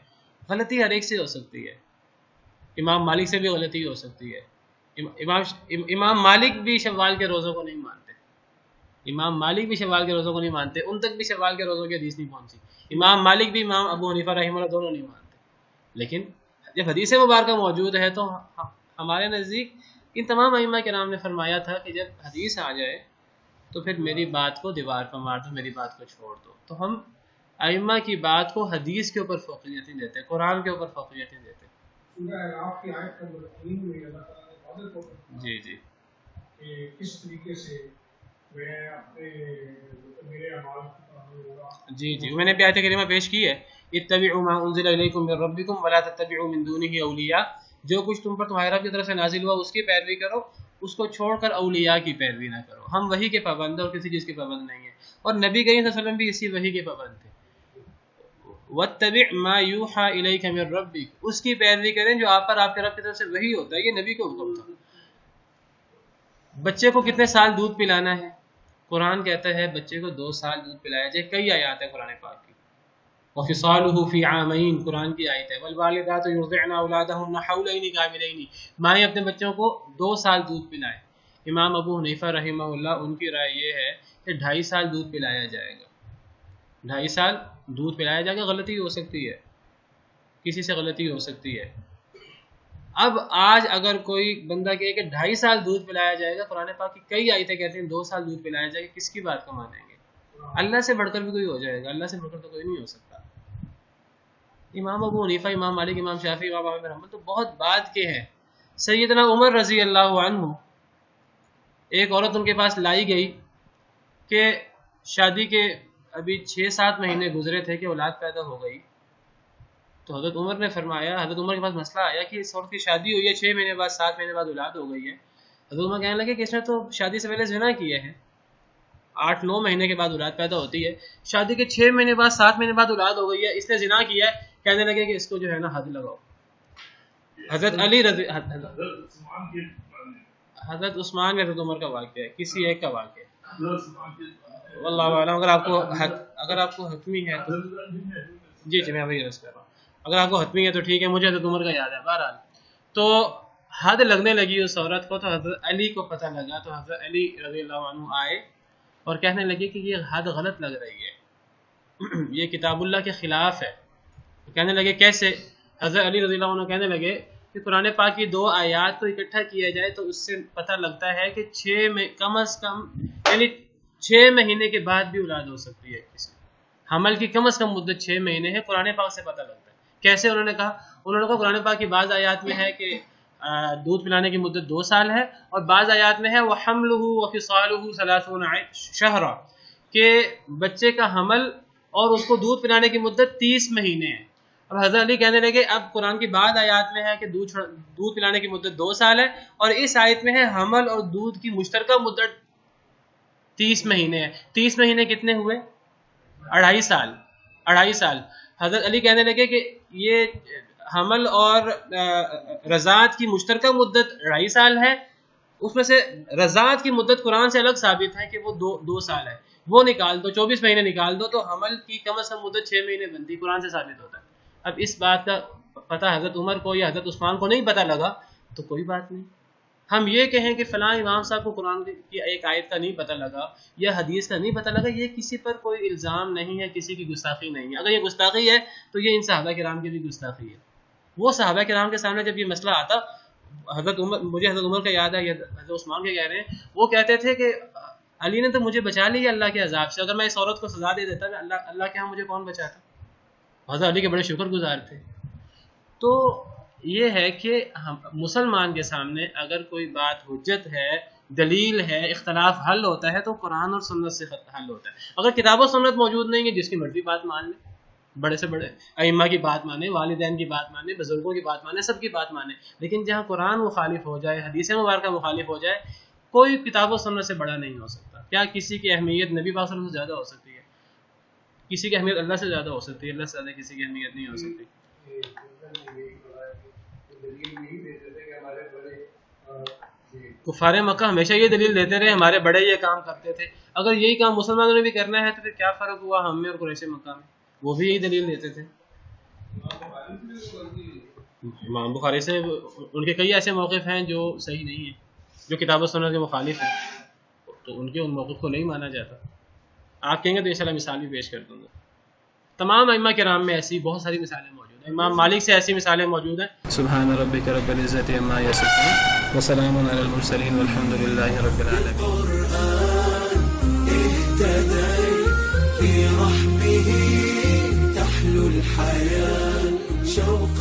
غلطی ہر ایک سے ہو سکتی ہے، امام مالک سے بھی غلطی ہو سکتی ہے. امام مالک بھی شوال کے روزوں کو نہیں مانتے، امام مالک بھی شوال کے روزوں کو نہیں مانتے، ان تک بھی شوال کے روزوں کی حدیث نہیں پہنچی. امام مالک بھی امام ابو حنیفہ رحمہ اللہ دونوں نہیں مانتے. لیکن جب حدیث مبارکہ موجود ہے تو ہمارے نزدیک ان تمام ائمہ کرام نے فرمایا تھا کہ جب حدیث آ جائے تو پھر میری بات کو دیوار پر مار دو، میری بات کو چھوڑ دو. تو ہم ائمہ کی بات کو حدیث کے اوپر فوقیت نہیں دیتے، قرآن کے اوپر فوقیت نہیں دیتے. جی جی کہ کس طریقے سے میں اپنے میرے اعمال جی جی میں نے بھی آیت کریمہ پیش کی ہے، اتبعوا ما انزل الیکم من ربکم ولا تتبعوا من دونه اولیاء، جو کچھ تم پر تمہارے رب کی طرف سے نازل ہوا اس کی پیروی کرو، اس کو چھوڑ کر اولیاء کی پیروی نہ کرو. ہم وحی کے پابند ہیں اور کسی چیز کے پابند نہیں ہیں، اور نبی کریم صلی اللہ علیہ وسلم بھی اسی وحی کے پابند تھے. واتبع ما یوحى الیک من ربک، اس کی پیروی کریں جو آپ پر آپ کے رب کی طرف سے وحی ہوتا ہے. یہ نبی کا حکم تھا. بچے کو کتنے سال دودھ پلانا ہے؟ قرآن کہتا ہے بچے کو 2 سال دودھ پلایا جائے. کئی آیات ہے قرآن پاک کی. وفصاله فی عامین، قرآن کی آیت ہے. والوالدات یرضعن اولادهن حولین کاملین، مائیں اپنے بچوں کو 2 سال دودھ پلائیں. امام ابو حنیفہ رحمہ اللہ ان کی رائے یہ ہے کہ 2.5 سال دودھ پلایا جائے گا. 2.5 سال دودھ پلایا جائے گا. غلطی ہو سکتی ہے، کسی سے غلطی ہو سکتی ہے. اب آج اگر کوئی بندہ کہے کہ 2.5 سال دودھ پلایا جائے گا، قرآن پاک کی کئی آیتیں کہتے ہیں 2 سال دودھ پلایا جائے گا، کس کی بات کو مانیں گے؟ اللہ سے بڑھ کر بھی کوئی ہو جائے گا، اللہ سے بڑھ کر تو کوئی نہیں ہو سکتا. امام ابو حنیفہ، امام مالک، امام شافعی، امام احمد رحمۃ تو بہت بعد کے ہیں. سیدنا عمر رضی اللہ عنہ، ایک عورت ان کے پاس لائی گئی کہ شادی کے ابھی 6-7 مہینے گزرے تھے کہ اولاد پیدا ہو گئی. تو حضرت عمر نے فرمایا، حضرت عمر کے پاس مسئلہ آیا کہ اس عورت کی شادی ہوئی ہے 6 مہینے بعد، 7 مہینے بعد اولاد ہو گئی ہے. حضرت عمر کہنے لگے کہ اس نے تو شادی سے پہلے زنا کیا ہے، 8-9 مہینے کے بعد اولاد پیدا ہوتی ہے، شادی کے 6 مہینے بعد 7 مہینے بعد اولاد ہو گئی ہے، اس نے زنا کیا ہے. کہنے لگے کہ اس کو جو ہے نا حد لگاؤ. حضرت علی رضی حضرت عثمان میں حضرت عمر کا واقعہ ہے، کسی ایک کا واقعہ ہے. واللہ اعلم. اگر آپ کو حتمی ہے تو جی میں وہی عرض کر رہا ہوں، اگر آپ کو حتمی ہے تو ٹھیک ہے، مجھے حضرت عمر کا یاد ہے. بہرحال تو حد لگنے لگی اس عورت کو، تو حضرت علی کو پتہ لگا، تو حضرت علی رضی اللہ عنہ آئے اور کہنے لگے کہ یہ حد غلط لگ رہی ہے، یہ کتاب اللہ کے خلاف ہے. کہنے لگے کیسے؟ حضرت علی رضی اللہ عنہ کہنے لگے کہ قرآن پاک کی 2 آیات کو اکٹھا کیا جائے تو اس سے پتہ لگتا ہے کہ کم از کم یعنی 6 مہینے کے بعد بھی اولاد ہو سکتی ہے. کسی حمل کی کم از کم مدت 6 مہینے ہے، قرآن پاک سے پتہ لگتا ہے. کیسے؟ انہوں نے کہا انہوں نے کہا قرآن پاک کی بعض آیات میں ہے کہ دودھ پلانے کی مدت 2 سال ہے، اور بعض آیات میں ہے وَحَمْلُهُ وَفِصَالُهُ 30 شہرا، کہ بچے کا حمل اور اس کو دودھ پلانے کی مدت 30 مہینے ہے۔ اب حضرت علی کہنے لگے اب قرآن کی بعض آیات میں ہے کہ دودھ پلانے کی مدت 2 سال ہے، اور اس آیت میں ہے حمل اور دودھ کی مشترکہ مدت 30 مہینے ہے۔ 30 مہینے کتنے ہوئے؟ 2.5 سال۔ حضرت علی کہنے لگے کہ یہ حمل اور رضاعت کی مشترکہ مدت 2.5 سال ہے، اس میں سے رضاعت کی مدت قرآن سے الگ ثابت ہے کہ وہ 2 سال ہے، وہ نکال دو، 24 مہینے نکال دو تو حمل کی کم از کم مدت 6 مہینے بنتی، قرآن سے ثابت ہوتا ہے۔ اب اس بات کا پتہ حضرت عمر کو یا حضرت عثمان کو نہیں پتہ لگا تو کوئی بات نہیں۔ ہم یہ کہیں کہ فلاں امام صاحب کو قرآن کی ایک آیت کا نہیں پتہ لگا یا حدیث کا نہیں پتہ لگا، یہ کسی پر کوئی الزام نہیں ہے، کسی کی گستاخی نہیں ہے۔ اگر یہ گستاخی ہے تو یہ ان صحابہ کرام کی بھی گستاخی ہے۔ وہ صحابہ کرام کے سامنے جب یہ مسئلہ آتا، مجھے حضرت عمر کا یاد ہے، حضرت عثمان کے کہہ رہے ہیں، وہ کہتے تھے کہ علی نے تو مجھے بچا لیا اللہ کے عذاب سے، اگر میں اس عورت کو سزا دے دیتا اللہ کے ہاں مجھے کون بچاتا؟ حضرت علی کے بڑے شکر گزار تھے۔ تو یہ ہے کہ مسلمان کے سامنے اگر کوئی بات حجت ہے، دلیل ہے، اختلاف حل ہوتا ہے تو قرآن اور سنت سے حل ہوتا ہے۔ اگر کتاب و سنت موجود نہیں ہے، جس کی مرضی بات مان لیں، بڑے سے بڑے ائمہ کی بات مانیں، والدین کی بات مانیں، بزرگوں کی بات مانیں، سب کی بات مانیں، لیکن جہاں قرآن مخالف ہو جائے، حدیث مبارکہ مخالف ہو جائے، کوئی کتاب و سنت سے بڑا نہیں ہو سکتا۔ کیا کسی کی اہمیت نبی پاک صلی اللہ علیہ وسلم سے زیادہ ہو سکتی ہے؟ کسی کی اہمیت اللہ سے زیادہ ہو سکتی ہے؟ اللہ سے زیادہ کسی کی اہمیت نہیں ہو سکتی۔ کفار مکہ ہمیشہ یہ دلیل دیتے رہے ہمارے بڑے یہ کام کرتے تھے، اگر یہی کام مسلمانوں نے بھی کرنا ہے تو پھر کیا فرق ہوا ہم میں اور قریش مکہ میں؟ وہ بھی یہی دلیل دیتے تھے۔ امام بخاری سے ان کے کئی ایسے موقف ہیں جو صحیح نہیں ہیں، جو کتاب و سنت کے مخالف ہیں، تو ان کے ان موقف کو نہیں مانا جاتا۔ آپ کہیں گے تو انشاءاللہ مثال بھی پیش کر دوں گا۔ تمام ائمہ کرام میں ایسی بہت ساری مثالیں موجود ہیں، امام مالک سے ایسی مثالیں موجود ہیں۔ سبحان ربک رب العزت عما یصفون وسلام علی المرسلین والحمد للہ رب العالمین۔ في رحبه تحلو الحياة شوق